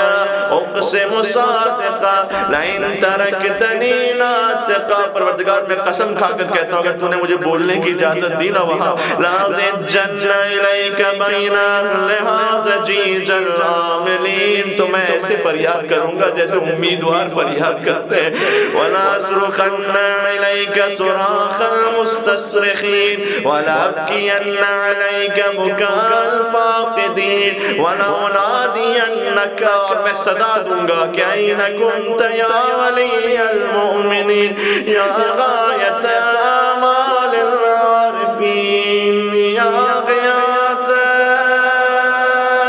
S1: اقسم صادقا لئن ترکتنی ناطقا، پروردگار میں قسم کھا کر کہتا ہوں اگر تو نے مجھے بولنے کی اجازت دی نا وہاں، لازجن الیک بین اہلہا زجیج العاملین، تو میں ایسے فریاد کروں گا جیسے امیدوار فریاد کرتے ہیں، وَلَأَصْرُخَنَّ عَلَيْكَ صُرَاخَ الْمُسْتَصْرِخِينَ وَلَأَبْكِيَنَّ عَلَيْكَ بُكَاءَ الْفَاقِدِينَ وَلَأُنَادِيَنَّكَ، اور میں صدا دوں گا کہ أَيْنَ كُنْتَ يَا وَلِيَّ الْمُؤْمِنِينَ يَا غَایَةَ آمَالِ الْعَارِفِينَ يَا غِیَاثَ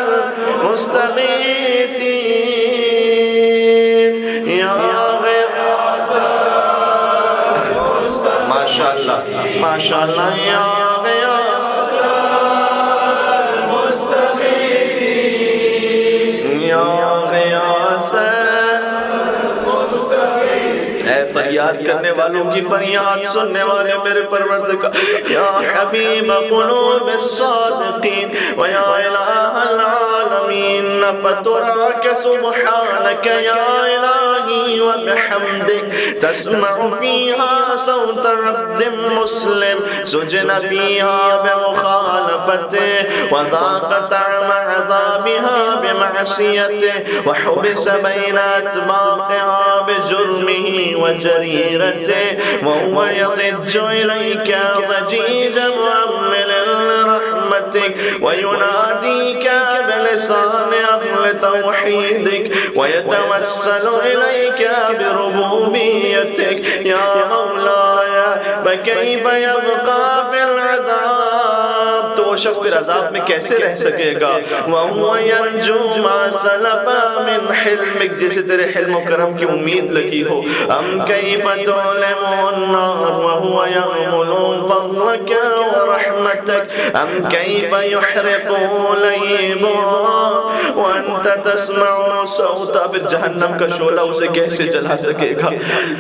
S1: الْمُسْتَغِیثِينَ يَا غِیَاثَ، ماشاءاللہ ماشاءاللہ، یا غیاث المستغیثین یا غیاث، اے فریاد کرنے والوں کی فریاد سننے والے میرے پروردگار، یا حبیب قلوب الصادقین ویا الہ العالمین، فتراک سبحانک یا الہی وبحمدک، تسمع فیہا صوت عبد مسلم سجن فیہا بمخالفته وذاق طعم عذابها بمعصیته وحبس بین اتباقها بجرمه وجريرته وهو يضج إليك ضجيج مؤمل لرحمتك ويناديك بلسان أهل توحيدك ويتوسل إليك بربوبيتك يا مولاي، فكيف يبقى في العذاب، تو وہ شخص پھر عذاب میں کیسے رہ سکے گا، وَهُوَ يَرْجُو مَا سَلَفَ مِنْ حِلْمِكَ، جیسے تیرے حلم و کرم کی امید لگی ہو، ام كيف تعلم النار وهو يغمل فضلك ورحمتك، ام كيف يحرق ليبها وانت تسمع صوت، اب جہنم کا شعلہ اسے کیسے جلا سکے گا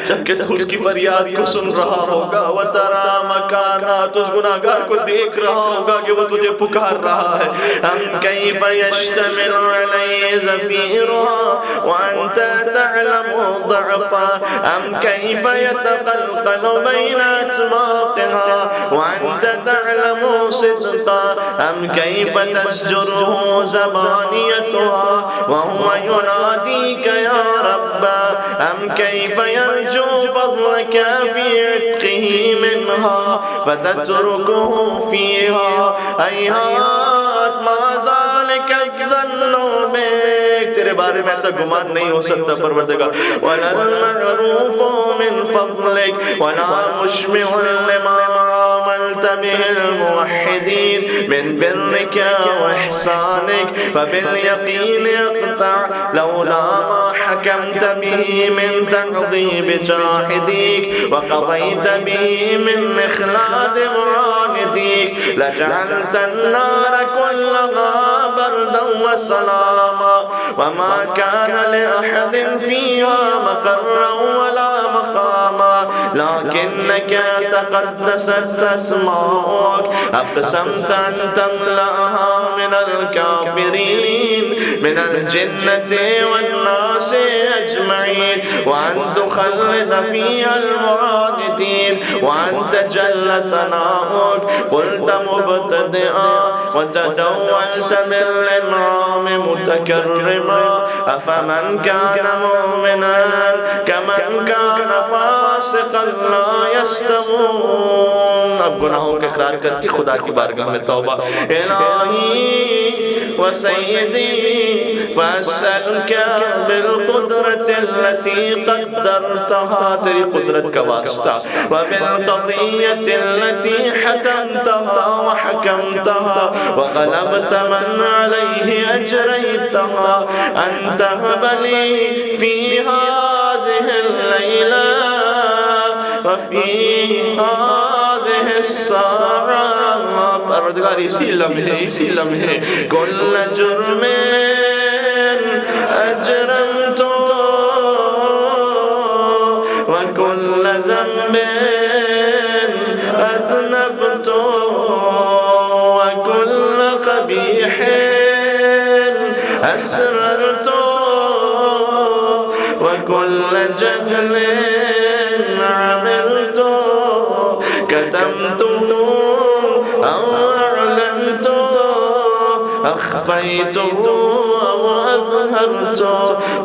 S1: جبکہ تو اس کی فریاد کو سن رہا ہوگا، وترى مكانات، اس گناہگار کو دیکھ رہا ہوگا کہ وہ تجھے پکار رہا ہے، ام كيف يشتمل عليه زفيرها وانت تعلم ضعفا، ام كيف يتقلقل بين أتماقها وأنت تعلم صدقا، ام كيف تسجره زبانيتها وهو يناديك يا رب، ام كيف يرجو فضلك في عتقه منها فتتركه فيها، هيهات ما ذلك الظن بك، تیرے بارے میں ایسا گمان نہیں ہو سکتا پروردگار، وَلَا الْمَعْرُوفُ مِنْ فَضْلِكَ وَلَا مُشْمِعُ لِمَا عَمَلْتَ بِهِ الْمُوَحِّدِينَ مِنْ بِرِّكَ وَإِحْسَانِكَ فَبِالْيَقِينِ يَقْطَعُ لَوْلَا مَا حَكَمْتَ بِهِ مِنْ تَعْظِيمِ جَاحِدِيكَ وَقَضَيْتَ بِهِ مِنْ إِخْلَادِ مُعَانِدِيكَ لَجَعَلْتَ النَّارَ كُلَّهَا بَرْدًا وَسَلَامًا وما كان لأحد فيها مقرا ولا مقاما لكنك تقدست أسماؤك أقسمت أن تملأها من الكافرين من الجنة والناس أجمعين وأن تخلد فيها المعاندين وأن تجل ثناؤك قلت مبتدئا وتجولت بالإنعام متكرما أفمن كان مؤمنا كمن كان فاسقا لا يستوون، اب گناہوں کا اقرار کر کے خدا کی بارگاہ میں توبہ، الہی وسیدی فاسألك بالقدرة التي قدرتها، تیری قدرت کا واسطہ، وبالقضية التي حتمتها وحكمتها وغلبت من عليه أجريتها أن تهب لي في هذه الليلة وفي هذه الساعة، پروردگار اسی لمحے كل جرم أجرمت وكل ذنب أذنبت وكل قبيح أسررت وكل جهل عملت كتمت أو أعلنت أخفيته أو أظهرت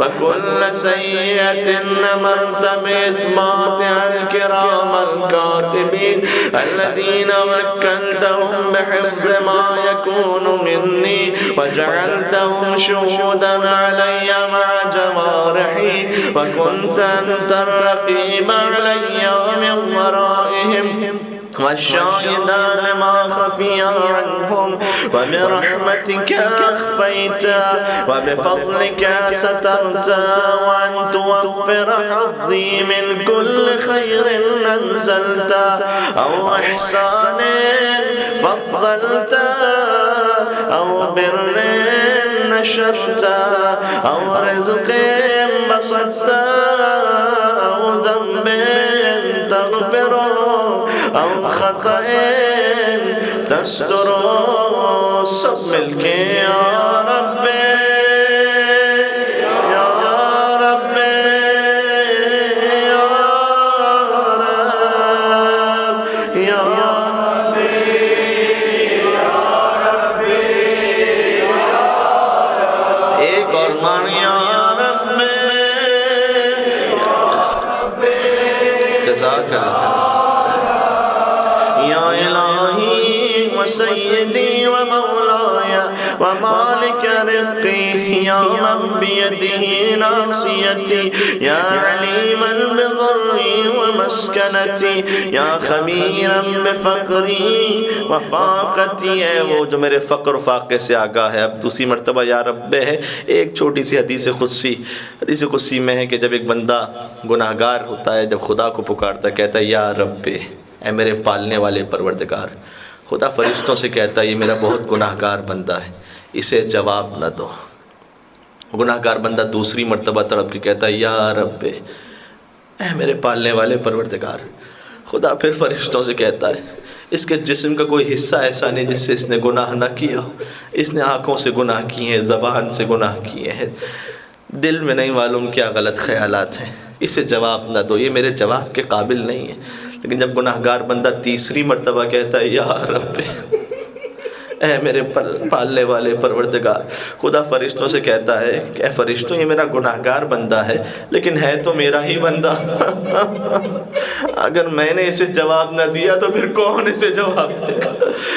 S1: وكل سيئة أمرت بإثباتها الكرام الكاتبين الذين وكلتهم بحفظ ما يكون مني وجعلتهم شهودا علي مع جوارحي وكنت أنت الرقيب علي ومن ورائهم والشاهد لما خفي عنهم وبرحمتك أخفيت وبفضلك سترت وأن توفر حظي من كل خير أنزلت أو إحسان فضلت أو بر نشرت أو رزق بسطت أو ذنب تغفر أو خطأ تستر سب مل کے یا رب یا رب یا رب یا رب ایک اور معنی یا رب جزاک اللہ یا الہی و سیدی و مولایا و مالک رقی یا من بیدہ ناصیتی یا علیما بضری و مسکنتی یا خبیرا بفقری و فاقتی. اے وہ جو میرے فقر و فاقے سے آگاہ ہے. اب دوسری مرتبہ یا رب ہے. ایک چھوٹی سی حدیث قدسی میں ہے کہ جب ایک بندہ گناہگار ہوتا ہے، جب خدا کو پکارتا ہے، کہتا ہے یا رب اے میرے پالنے والے پروردگار. خدا فرشتوں سے کہتا ہے یہ میرا بہت گناہگار بندہ ہے، اسے جواب نہ دو. گناہگار بندہ دوسری مرتبہ تڑپ کے کہتا ہے یا رب اے میرے پالنے والے پروردگار. خدا پھر فرشتوں سے کہتا ہے اس کے جسم کا کوئی حصہ ایسا نہیں جس سے اس نے گناہ نہ کیا ہو. اس نے آنکھوں سے گناہ کیے ہیں، زبان سے گناہ کیے ہیں، دل میں نہیں معلوم کیا غلط خیالات ہیں، اسے جواب نہ دو، یہ میرے جواب کے قابل نہیں ہے. لیکن جب گناہگار بندہ تیسری مرتبہ کہتا ہے یا رب اے میرے پالنے والے پروردگار، خدا فرشتوں سے کہتا ہے کہ اے فرشتوں یہ میرا گناہگار بندہ ہے لیکن ہے تو میرا ہی بندہ. اگر میں نے اسے جواب نہ دیا تو پھر کون اسے جواب دے گا؟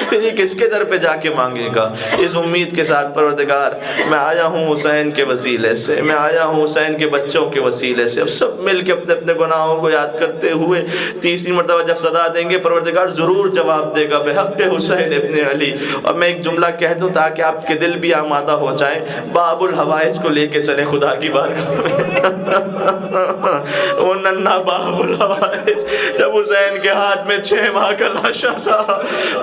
S1: پھر یہ کس کے در پہ جا کے مانگے گا؟ اس امید کے ساتھ پروردگار میں آیا ہوں حسین کے وسیلے سے، میں آیا ہوں حسین کے بچوں کے وسیلے سے. اب سب مل کے اپنے اپنے گناہوں کو یاد کرتے ہوئے تیسری مرتبہ جب صدا دیں گے پروردگار ضرور جواب دے گا بحق حسین ابن علی. اور میں ایک جملہ کہہ دوں تاکہ آپ کے دل بھی آمادہ ہو جائیں. باب الحوائج کو لے کے چلیں خدا کی بارگاہ میں. وہ ننھا باب الحوائج جب حسین کے ہاتھ میں 6 ماہ کا لاشا تھا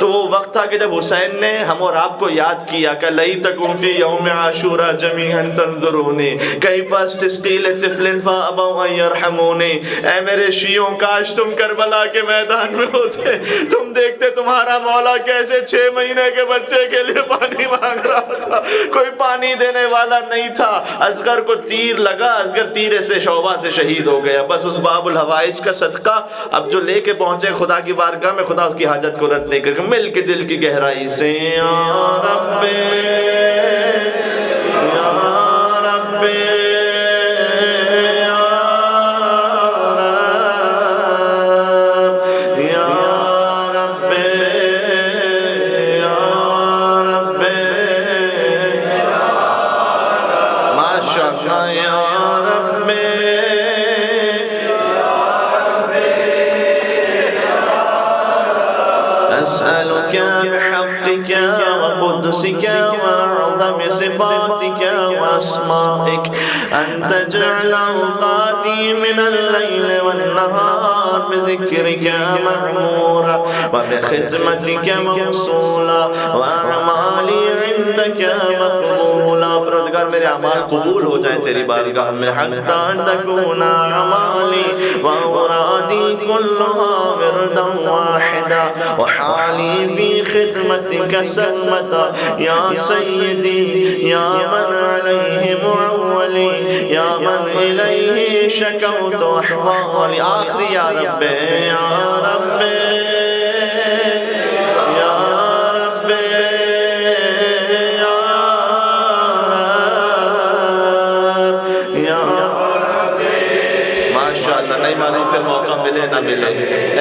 S1: تو وہ وقت تھا کہ جب حسین نے ہم اور آپ کو یاد کیا کہ لیتکم فی یوم عاشورا جمیعا تنظرونی کیف استسقی لطفل فابوا ان یرحمونی. اے میرے شیعوں کاش تم کربلا کے میدان میں ہوتے، تم دیکھتے تمہارا مولا کیسے 6 مہینے کے بچے کے لیے پانی مانگ رہا تھا، کوئی پانی دینے والا نہیں تھا. اصغر کو تیر لگا، اصغر تیرے سے شعبہ سے شہید ہو گیا. بس اس باب الحوائج کا صدقہ اب جو لے کے پہنچے خدا کی بارگاہ میں، خدا اس کی حاجت کو رد نہیں کرے. مل کے دل کی گہرائی سے یا رب یا رب أسألك بحقك وقدسك وأعظم صفاتك وأسمائك أن تجعل أوقاتي من الليل والنهار بذكرك معمورا وبخدمتك موصولا وأعمالي عندك مقبولا. پروردگار میرے اعمال قبول ہو جائیں تیری بارگاہ میں. حتى تكون أعمالي وأورادي كلها وردا واحدا وحالي في خدمتك سرمدا. يا سيدي يا من عليه معول أحوالي يا من إليه شكوت أحوالي آخری یا رب یا رب یا رب یا رب ماشاءاللہ نہیں معلوم پھر موقع ملے نہ ملے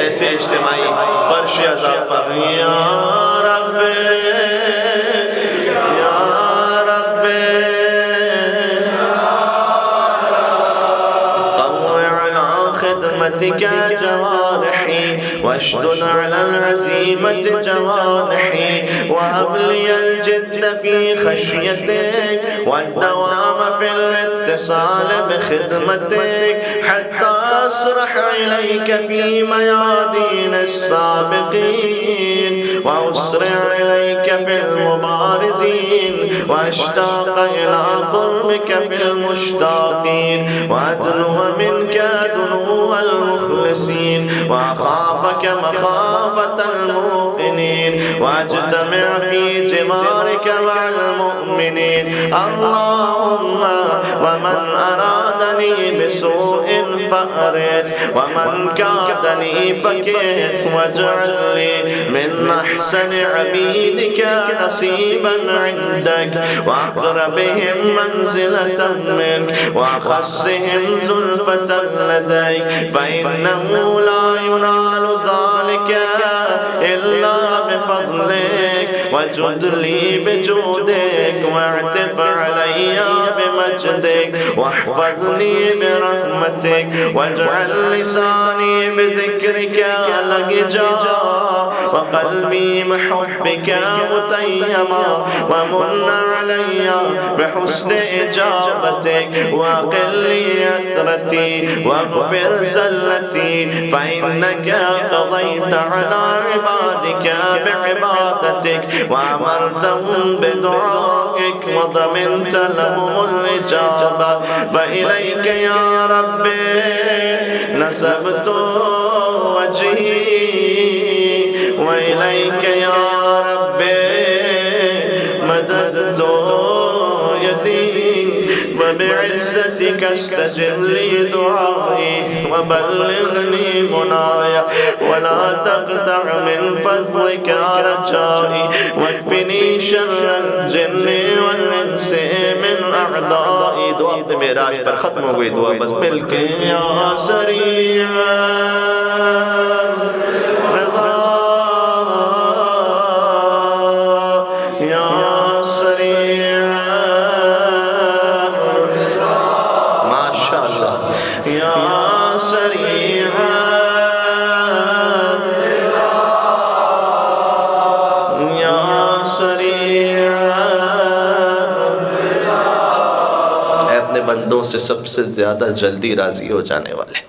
S1: ایسے اجتماعی فرش عذاب پر یا رب یا رب قوّع على خدمتك جوارحي واشدد على العزيمة جوانحي وهب لي الجد في خشيتك والدوام في الاتصال بخدمتك حتى أسرح إليك في ميادين السابقين وأسرع إليك في المبارزين وأشتاق إلى قربك في المشتاقين وأدنو منك دنو المخلصين وأخافك مخافة الموقنين وأجتمع في جوارك مع المؤمنين اللهم ومن أرادني بسوء فأرد ومن كادني فكيت واجعل لي من أحسن عبيدك نصيبا عندك وأقربهم منزلة منك وأخصهم زلفة لديك فإنه لا ينال ذلك إلا بفضلك وجد لي بجودك واعتف علي بمجدك واحفظني برحمتك واجعل لساني بذكرك لهجا وقلبي بحبك متيما ومن علي بحسن إجابتك وأقل لي أثرتي واغفر زلتي فإنك قضيت على عبادك بعبادتك وأمرتهم بدعائك وضمنت لهم الإجابة وإليك يا ربي نسبت وجهي وإليك يا ربي مددت يدي وبعزتك استجب لي دعائي وبلغني منايا ولا تقطع من فضلك رجائي واكفني شر الجن والإنس من أعدائي دعا عبد معراج پر ختم ہو گئی دعا بس مل کے یا سریع رضا یا سریع ماشاءاللہ یا سریع یا سریع اپنے بندوں سے سب سے زیادہ جلدی راضی ہو جانے والے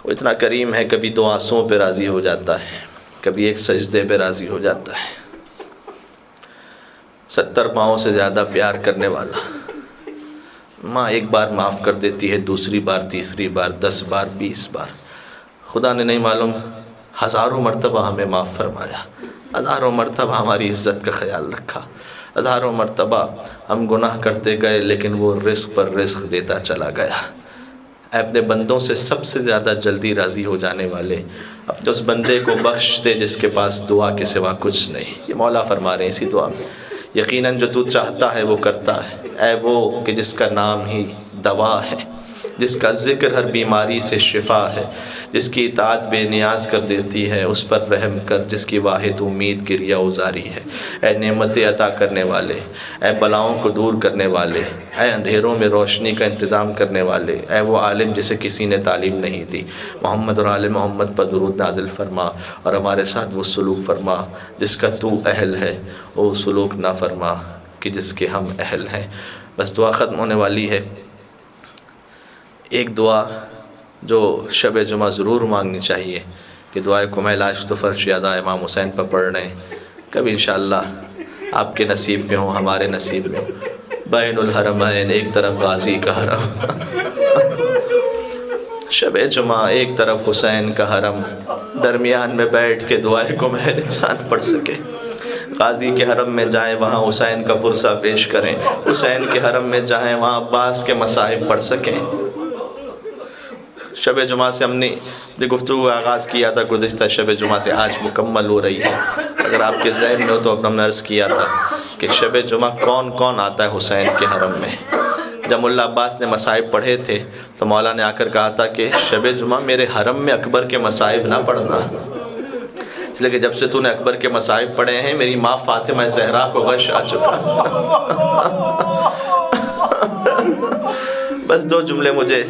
S1: وہ اتنا کریم ہے کبھی دو آنسوؤں پہ راضی ہو جاتا ہے کبھی ایک سجدے پہ راضی ہو جاتا ہے 70 پاؤں سے زیادہ پیار کرنے والا ماں ایک بار معاف کر دیتی ہے دوسری بار تیسری بار 10 بار 20 بار خدا نے نہیں معلوم ہزاروں مرتبہ ہمیں معاف فرمایا ہزاروں مرتبہ ہماری عزت کا خیال رکھا ہزاروں مرتبہ ہم گناہ کرتے گئے لیکن وہ رزق پر رزق دیتا چلا گیا اے اپنے بندوں سے سب سے زیادہ جلدی راضی ہو جانے والے اپنے اس بندے کو بخش دے جس کے پاس دعا کے سوا کچھ نہیں یہ مولا فرما رہے ہیں اسی دعا میں یقیناً جو تو چاہتا ہے وہ کرتا ہے اے وہ کہ جس کا نام ہی دوا ہے جس کا ذکر ہر بیماری سے شفا ہے جس کی اطاعت بے نیاز کر دیتی ہے اس پر رحم کر جس کی واحد امید گریہ ازاری ہے اے نعمتیں عطا کرنے والے اے بلاؤں کو دور کرنے والے اے اندھیروں میں روشنی کا انتظام کرنے والے اے وہ عالم جسے کسی نے تعلیم نہیں دی محمد اور آل محمد پر درود نازل فرما اور ہمارے ساتھ وہ سلوک فرما جس کا تو اہل ہے وہ سلوک نہ فرما کہ جس کے ہم اہل ہیں بس دعا ختم ہونے والی ہے ایک دعا جو شب جمعہ ضرور مانگنی چاہیے کہ دعائے کمیل آج تو فرش یادہ امام حسین پر پڑھ رہے ہیں کبھی انشاءاللہ آپ کے نصیب میں ہوں ہمارے نصیب میں بین الحرمین ایک طرف غازی کا حرم شب جمعہ ایک طرف حسین کا حرم درمیان میں بیٹھ کے دعائے کمیل انسان پڑھ سکے غازی کے حرم میں جائیں وہاں حسین کا پرسہ پیش کریں، حسین کے حرم میں جائیں وہاں عباس کے مصائب پڑھ سکیں۔ شب جمعہ سے ہم نے گفتگو آغاز کیا تھا، گزشتہ شب جمعہ سے آج مکمل ہو رہی ہے۔ اگر آپ کے ذہن میں ہو تو ہم نے عرض کیا تھا کہ شب جمعہ کون کون آتا ہے حسین کے حرم میں۔ جب مولا عباس نے مصائب پڑھے تھے تو مولا نے آ کر کہا تھا کہ شب جمعہ میرے حرم میں اکبر کے مصائب نہ پڑھنا، اس لیے کہ جب سے تو نے اکبر کے مصائب پڑھے ہیں میری ماں فاطمہ زہرا کو غش آ چکا۔ بس دو جملے مجھے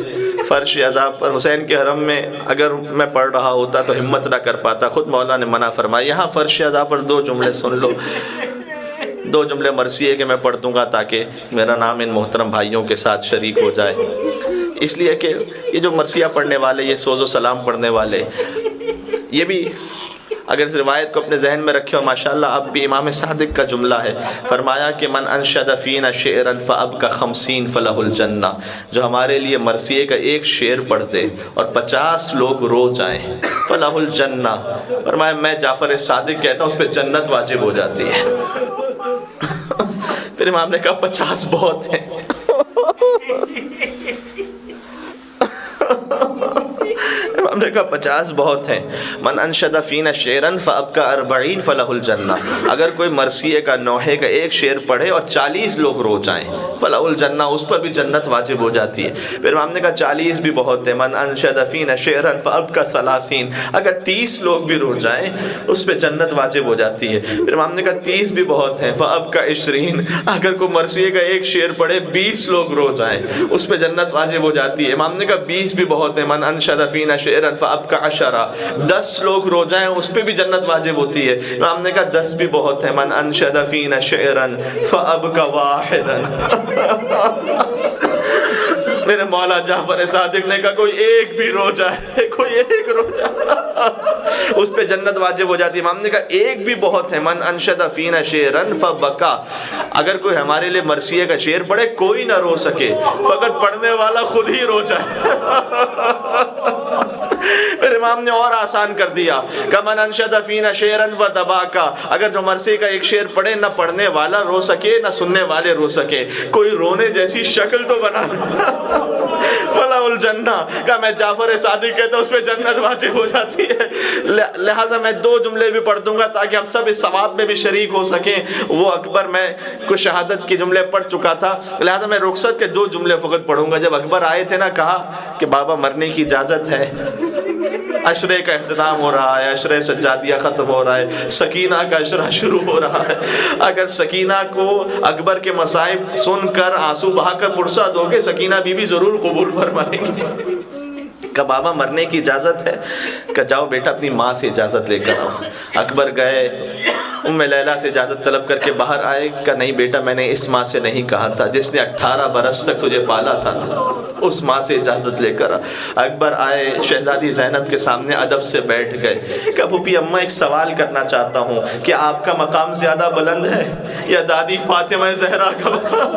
S1: فرش عذاب پر حسین کے حرم میں اگر میں پڑھ رہا ہوتا تو ہمت نہ کر پاتا، خود مولا نے منع فرمایا یہاں فرش عذاب پر دو جملے سن لو، دو جملے مرثیے کہ میں پڑھ دوں گا تاکہ میرا نام ان محترم بھائیوں کے ساتھ شریک ہو جائے۔ اس لیے کہ یہ جو مرثیہ پڑھنے والے، یہ سوز و سلام پڑھنے والے، یہ بھی اگر اس روایت کو اپنے ذہن میں رکھے ہو ماشاءاللہ اب بھی امام صادق کا جملہ ہے، فرمایا کہ من انشد فینا شعرا فابکى 50 فلہ الجنہ، جو ہمارے لیے مرثیے کا ایک شعر پڑھ دے اور 50 لوگ رو جائیں فلہ الجنہ، فرمایا میں جعفر صادق کہتا ہوں اس پہ جنت واجب ہو جاتی ہے۔ پھر امام نے کہا 50 بہت ہیں، ہم نے کہا 50 بہت ہیں۔ من انشد فینا شعرا فابکى 40 فلہ الجنہ، اگر کوئی مرثیے کا نوحے کا ایک شعر پڑھے اور 40 لوگ رو جائیں فلہ الجنہ، اس پر بھی جنت واجب ہو جاتی ہے۔ پھر ہم نے کہا 40 بھی بہت ہیں، من انشد فینا شعرا فابکى 30، اگر 30 لوگ بھی رو جائیں اس پہ جنت واجب ہو جاتی ہے۔ پھر ہم نے کہا 30 بھی بہت ہیں، فابکى 20، اگر کوئی مرثیے کا ایک شعر پڑھے 20 لوگ رو جائیں اس پہ جنت واجب ہو جاتی ہے۔ امام نے کہا 20 بھی بہت ہیں، من انشد فینا شعرا فابکى 10، 10 لوگ رو جائیں اس پہ بھی جنت واجب ہوتی ہے۔ امام نے کہا 10 بھی بہت ہیں، من انشد فینا شعرا فابکى 1۔ میرے مولا جعفر صادق نے کہا کوئی ایک بھی رو جائے، کوئی ایک رو جائے اس پہ جنت واجب ہو جاتی ہے۔ امام نے کہا ایک بھی بہت ہے، من انشد فینا شعرا فبکا، اگر کوئی ہمارے لیے مرثیے کا شعر پڑھے کوئی نہ رو سکے، فقط پڑھنے والا خود ہی رو جائے۔ پھر امام نے اور آسان کر دیا کہ من انشد فینا شعرا فتباکا، اگر جو مرثیے کا ایک شعر پڑھے نہ پڑھنے والا رو سکے نہ سننے والے رو سکے، کوئی رونے جیسی شکل تو بنا فلہ الجنہ، کہ میں جعفر صادق کہتا ہوں اس پہ جنت واجب ہو جاتی ہے۔ لہٰذا میں 2 جملے بھی پڑھ دوں گا تاکہ ہم سب اس ثواب میں بھی شریک ہو سکیں۔ وہ اکبر میں کچھ شہادت کے جملے پڑھ چکا تھا، لہٰذا میں رخصت کے 2 جملے فقط پڑھوں گا۔ جب اکبر آئے تھے نا، کہا کہ بابا مرنے کی اجازت ہے، عشرے کا اختتام ہو رہا ہے، عشرے سجادیہ ختم ہو رہا ہے، سکینہ کا عشرہ شروع ہو رہا ہے، اگر سکینہ کو اکبر کے مصائب سن کر آنسو بہا کر پرسہ دو گے سکینہ بی بی ضرور قبول فرمائیں گے۔ کہ بابا مرنے کی اجازت ہے؟ کہ جاؤ بیٹا اپنی ماں سے اجازت لے کر آؤ۔ اکبر گئے، ام لیلہ سے اجازت طلب کر کے باہر آئے، کہ نہیں بیٹا میں نے اس ماں سے نہیں کہا تھا جس نے 18 برس تک تجھے پالا تھا نا، اس ماں سے اجازت لے کر اکبر آئے، شہزادی زینب کے سامنے ادب سے بیٹھ گئے کہ پھوپھی اماں ایک سوال کرنا چاہتا ہوں کہ آپ کا مقام زیادہ بلند ہے یا دادی فاطمہ زہرا کا مقام؟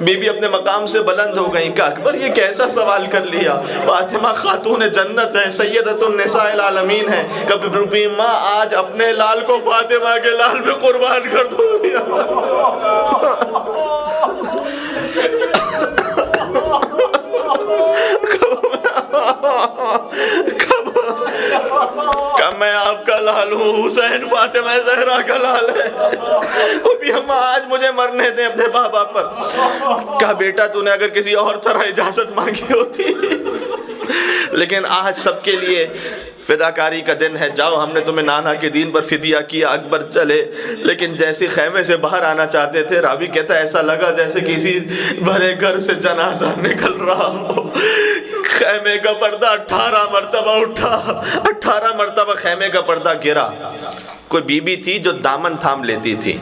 S1: بی بی اپنے مقام سے بلند ہو گئیں کہ اکبر یہ کیسا سوال کر لیا، فاطمہ خاتون جنت ہے، سیدۃ النساء العالمین ہے، کبھی ماں آج اپنے لال کو فاطمہ کے لال پہ قربان کر دو۔ کہ میں آپ کا لال ہوں، حسین فاطمہ زہرا کا لال ہے، وہ بھی ہم آج مجھے مرنے دیں اپنے بابا پر۔ کہا بیٹا تو نے اگر کسی اور طرح اجازت مانگی ہوتی، لیکن آج سب کے لیے فداکاری کا دن ہے، جاؤ ہم نے تمہیں نانا کے دین پر فدیہ کیا۔ اکبر چلے، لیکن جیسے خیمے سے باہر آنا چاہتے تھے، راوی کہتا ہے ایسا لگا جیسے کسی بھرے گھر سے جنازہ نکل رہا ہو۔ خیمے کا پردہ 18 مرتبہ اٹھا، 18 مرتبہ خیمے کا پردہ گرا۔ کوئی بی بی تھی جو دامن تھام لیتی تھی،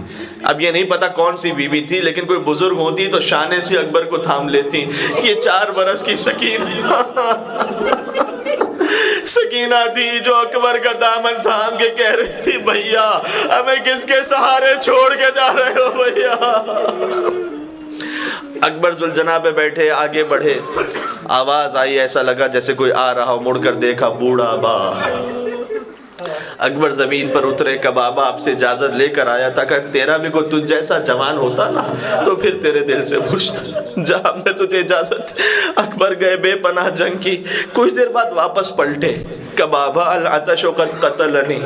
S1: اب یہ نہیں پتا کون سی بی بی تھی، لیکن کوئی بزرگ ہوتی تو شانے سے اکبر کو تھام لیتی۔ یہ 4 برس کی سکینہ تھی جو اکبر کا دامن تھام کے کہہ رہی تھی بھیا ہمیں کس کے سہارے چھوڑ کے جا رہے ہو بھیا۔ اکبر ذوالجناح پہ بیٹھے، آگے بڑھے، آواز آئی، ایسا لگا جیسے کوئی آ رہا ہو، مڑ کر دیکھا بوڑھا با۔ اکبر زمین پر اترے، کبابہ آپ سے اجازت لے کر آیا تھا کہ تیرا بھی کوئی تجھ جیسا جوان ہوتا نا تو پھر تیرے دل سے پوچھتا، جا ہم نے تجھے اجازت۔ اکبر گئے بے پناہ جنگ کی، کچھ دیر بعد واپس پلٹے، کبابہ العطش قد قتلنی،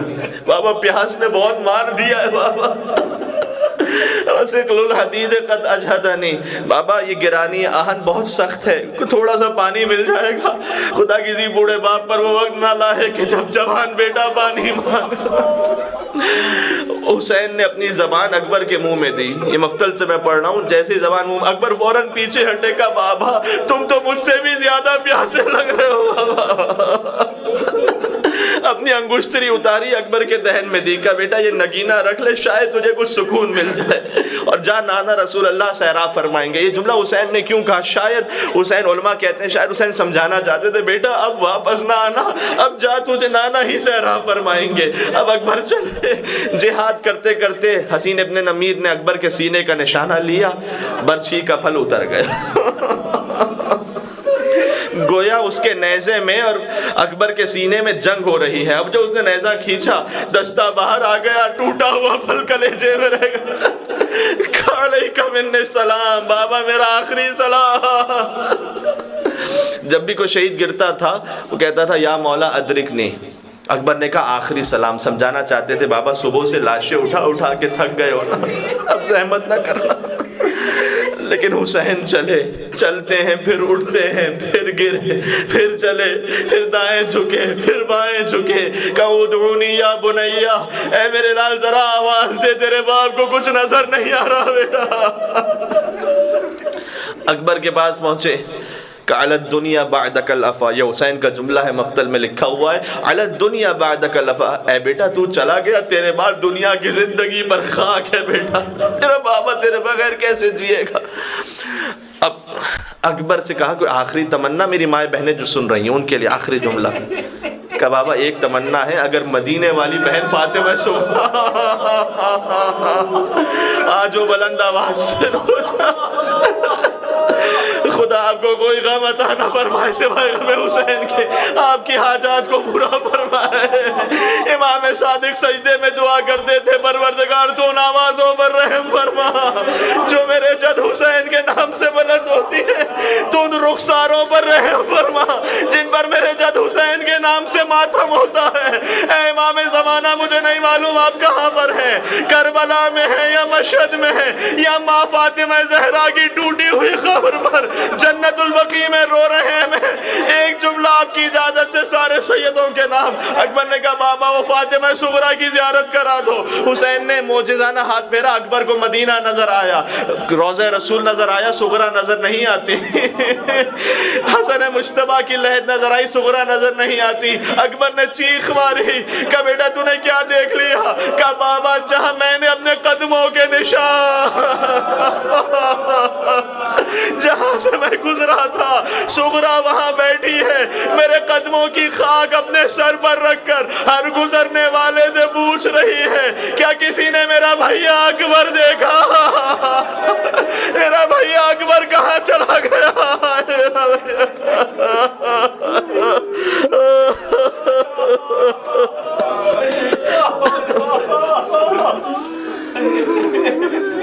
S1: بابا پیاس نے بہت مار دیا ہے بابا، وثقل الحدید قد اجہدنی، بابا یہ گرانی آہن بہت سخت ہے، تھوڑا سا پانی مل جائے گا۔ خدا کسی بوڑھے باپ پر وہ وقت نہ لائے کہ جب جوان بیٹا پانی مانگا۔ حسین نے اپنی زبان اکبر کے منہ میں دی، یہ مقتل سے میں پڑھ رہا ہوں، جیسے زبان منہ، اکبر فوراً پیچھے ہٹے گا، بابا تم تو مجھ سے بھی زیادہ پیاسے لگ رہے ہو بابا۔ اپنی انگشتری اتاری اکبر کے دہن میں دی، کہا بیٹا یہ نگینہ رکھ لے، شاید تجھے کچھ سکون مل جائے، اور جا نانا رسول اللہ سیراب فرمائیں گے۔ یہ جملہ حسین نے کیوں کہا؟ شاید حسین، علماء کہتے ہیں شاید حسین سمجھانا چاہتے تھے بیٹا اب واپس نہ آنا، اب جا تجھے نانا ہی سیراب فرمائیں گے۔ اب اکبر چلے، جہاد کرتے کرتے حسین ابن نمیر نے اکبر کے سینے کا نشانہ لیا، برچھی کا پھل اتر گیا، گویا اس کے نیزے میں اور اکبر کے سینے میں جنگ ہو رہی ہے۔ اب جو اس نے نیزہ کھینچا، دستہ باہر آ گیا، ٹوٹا ہوا پھل کلیجے میں رہ گیا۔ علیک منی السلام، بابا میرا آخری سلام۔ جب بھی کوئی شہید گرتا تھا وہ کہتا تھا یا مولا ادرکنی، اکبر نے کہا آخری سلام، سمجھانا چاہتے تھے بابا صبح سے لاشیں اٹھا اٹھا کے تھک گئے ہو نا، اب زحمت نہ کرنا۔ لیکن حسین چلے، چلتے ہیں پھر اٹھتے ہیں، پھر گرے، پھر چلے، پھر دائیں جھکے، پھر بائیں جھکے، کہا ادعونی یا بنیا، اے میرے لال ذرا آواز دے، تیرے باپ کو کچھ نظر نہیں آ رہا بیٹا۔ اکبر کے پاس پہنچے، کہ علی الدنیا بعدک الافا، یہ حسین کا جملہ ہے، مقتل میں لکھا ہوا ہے، علی الدنیا بعدک الافا، اے بیٹا تو چلا گیا، تیرے بعد دنیا کی زندگی پر خاک ہے بیٹا، تیرا بابا تیرے بغیر کیسے جیے گا۔ اب اکبر سے کہا کوئی آخری تمنا، میری مائیں بہنیں جو سن رہی ہیں ان کے لیے آخری جملہ، کہ بابا ایک تمنا ہے، اگر مدینے والی بہن فاطمہ آج وہ بلند آواز سے رو جا، خدا آپ کو کوئی غم عطا نہ فرمائے سوائے غم حسین کے، آپ کی حاجات کو پورا فرمائے۔ امام صادق سجدے میں دعا کرتے تھے، پروردگار تو ان آوازوں پر رحم فرما جو میرے جد حسین کے نام سے بلند ہوتی ہے، تو ان رخساروں پر رحم فرما جن پر میرے جد حسین کے نام سے ماتم ہوتا ہے۔ اے امام زمانہ مجھے نہیں معلوم آپ کہاں پر ہیں، کربلا میں ہیں یا مشہد میں ہیں یا ماں فاطمہ زہرا کی ٹوٹی ہوئی قبر پر جنت البقیع میں رو رہے ہیں، میں ایک جملہ آپ کی اجازت سے سارے سیدوں کے نام۔ اکبر نے کہا بابا وہ فاطمہ صغرا کی زیارت کرا دو۔ حسین نے معجزانہ ہاتھ پھیرا، اکبر کو مدینہ نظر آیا، روضہ رسول نظر آیا، صغرا نظر نہیں آتی، حسن مجتبیٰ کی لہد نظر آئی، صغرا نظر نہیں آتی۔ اکبر نے چیخ ماری، کہا بیٹا تو نے کیا دیکھ لیا؟ کہا بابا جہاں میں نے اپنے قدموں کے نشان جہاں سے میں گزرا تھا، صغرا وہاں بیٹھی ہے، میرے قدموں کی خاک اپنے سر پر رکھ کر ہر گزرنے والے سے پوچھ رہی ہے کیا کسی نے میرا بھیا اکبر دیکھا؟ میرا بھیا اکبر کہاں چلا گیا؟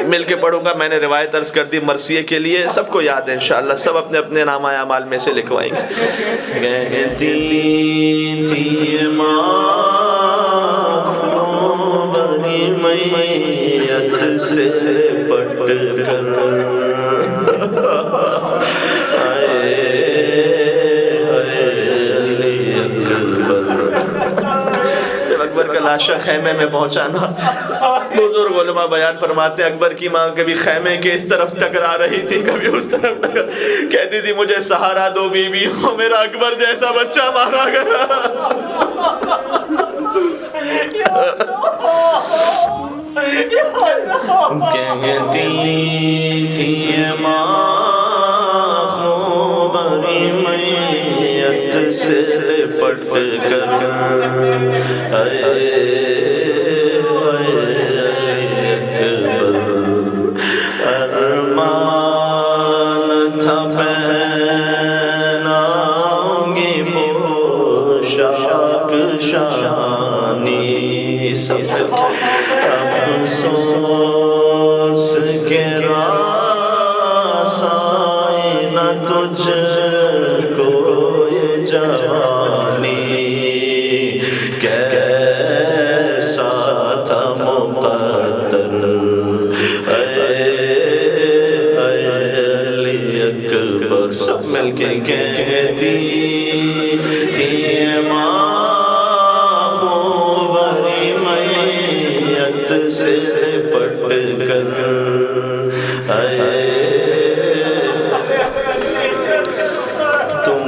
S1: مل کے پڑھوں گا، میں نے روایت عرض کر دی مرثیے کے لیے، سب کو یاد ہے انشاءاللہ، سب اپنے اپنے نامہ اعمال میں سے لکھوائیں گے۔ کہتی تھی ماں بڑی میت سے پٹ کر اکبر کا لاشا خیمے میں پہنچانا، بزرگ علماء بیان فرماتے ہیں اکبر کی ماں کبھی خیمے کے اس طرف ٹکرا رہی تھی، کبھی اس طرف کہتی تھی مجھے سہارا دو بیویوں، میرا اکبر جیسا بچہ مارا گیا۔ کہتی تھی ماں بڑی میت سے لپٹ کر شانی سب افسوس کے رسائی نہ تجھ کو یہ جوانی، کیسا تھا مقدر سب مل کے کہتی تھی ماں بھری میت سے پٹ کر، تم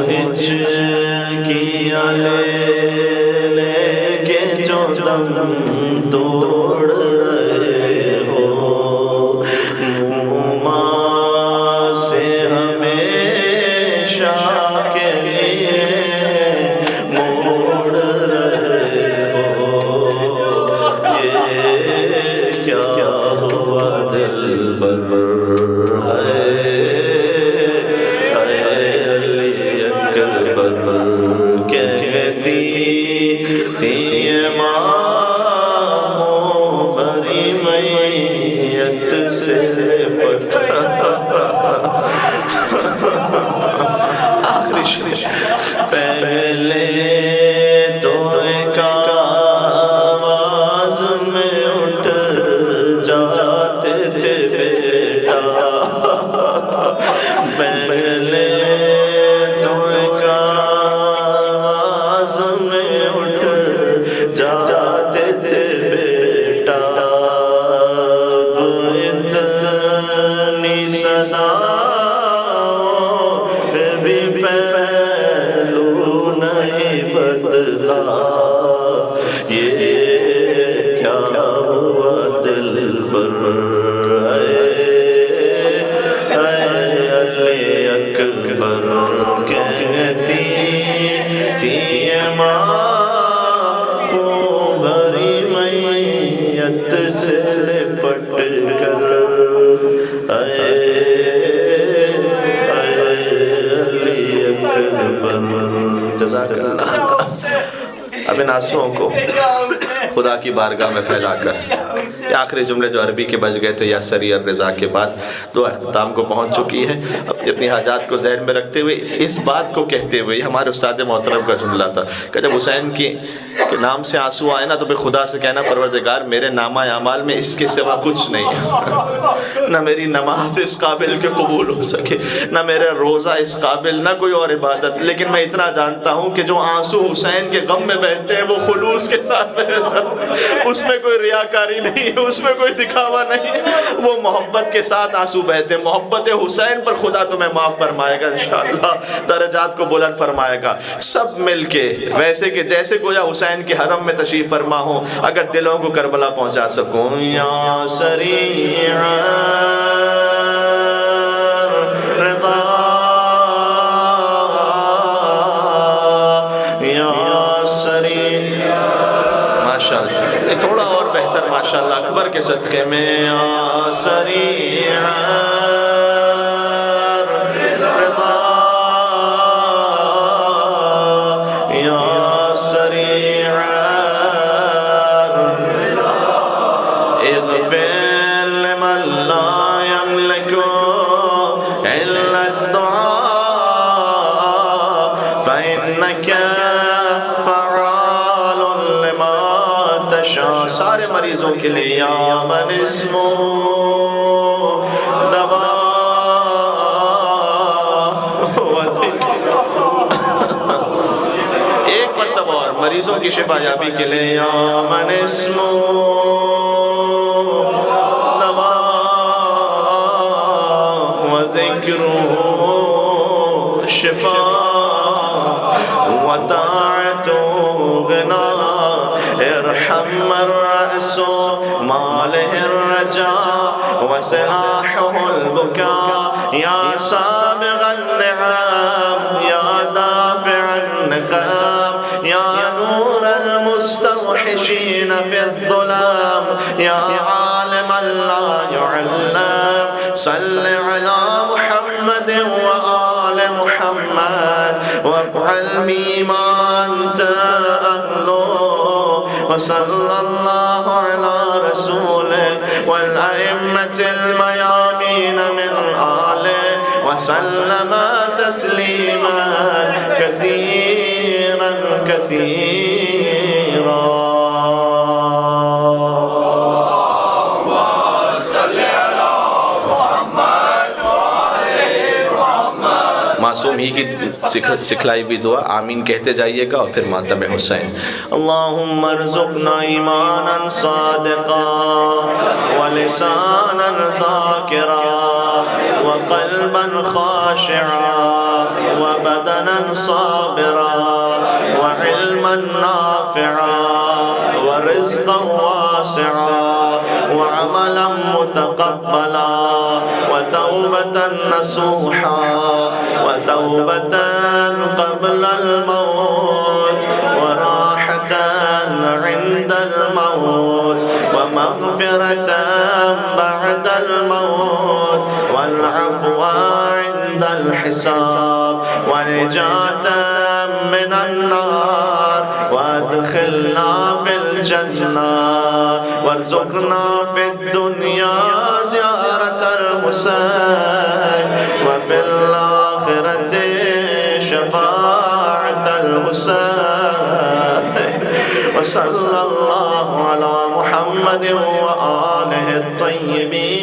S1: ہچکیاں لے کے جو دم توڑ رہے ہو، پہلے تو ایک آواز میں اٹھ جاتے تھے بیٹا، پہلے تو ایک آواز میں اٹھ جاتے تھے بیٹا، اتنی صدا یہ کیا ہوا دلبر، علی اکبر کہتی تھی ماں کو بھری میت سے لپٹ کر، علی اکبر۔ جزاک اللہ۔ اب ان آنسوؤں کو خدا کی بارگاہ میں پھیلا کر، یہ آخری جملے جو عربی کے بچ گئے تھے یا سری الرضا کے بعد دعا اختتام کو پہنچ چکی ہے، اپنی حاجات کو ذہن میں رکھتے ہوئے اس بات کو کہتے ہوئے، ہمارے استاد محترم کا جملہ تھا کہ جب حسین کے نام سے آنسو آئے نا تو پھر خدا سے کہنا پروردگار میرے نامہ اعمال میں اس کے سوا کچھ نہیں ہے، نہ میری نماز اس قابل کہ قبول ہو سکے، نہ میرا روزہ اس قابل، نہ کوئی اور عبادت، لیکن میں اتنا جانتا ہوں کہ جو آنسو حسین کے غم میں بہتے ہیں وہ خلوص کے ساتھ بہتا ہے، اس میں کوئی ریاکاری نہیں ہے، اس میں کوئی دکھاوا نہیں ہے، وہ محبت کے ساتھ آنسو بہتے ہیں، محبت حسین پر خدا تمہیں معاف فرمائے گا انشاءاللہ، درجات کو بلند فرمائے گا، سب مل کے ویسے کہ جیسے گویا حسین کے حرم میں تشریف فرما ہوں، اگر دلوں کو کربلا پہنچا سکوں، یا سریع رضا یا سریع، ماشاءاللہ یہ تھوڑا اور بہتر ماشاءاللہ اکبر کے صدقے میں، یا سریع سارے مریضوں کے لیے، یا من اسمو دوا ایک مرتبہ اور مریضوں کی شفا یابی کے لیے، یا من اسمو دوا و ذکر شفا و طاعت غنا، ارحم الرأس ماله الرجاء وسلاحه البكاء، یا سابغ النعام یا دافع النقام، یا نور المستوحشین فی الظلام، یا عالم لا يعلم، صل علی محمد وآل محمد وافعل بما انت اهله وصلى الله على رسوله والأئمة الميامين من آله وسلم تسليما كثيرا كثيرا. معصوم ہی کی سکھلائی ہوئی دعا آمین کہتے جائیے گا اور پھر ماتم حسین. اللہم ارزقنا ایمانا صادقا ولسانا ذاکرا وقلبا خاشعا وبدنا صابرا وعلما نافعا ورزقا واسعا وعملا متقبلا وتوبة نصوحا وتوبة قبل الموت وراحة عند الموت ومغفرة بعد الموت والعفو عند الحساب ونجاة من النار وادخلنا في الجنة وارزقنا في الدنيا زيارة الحسين وفي الآخرة شفاعة الحسين. وصلى الله على محمد وآله الطيبين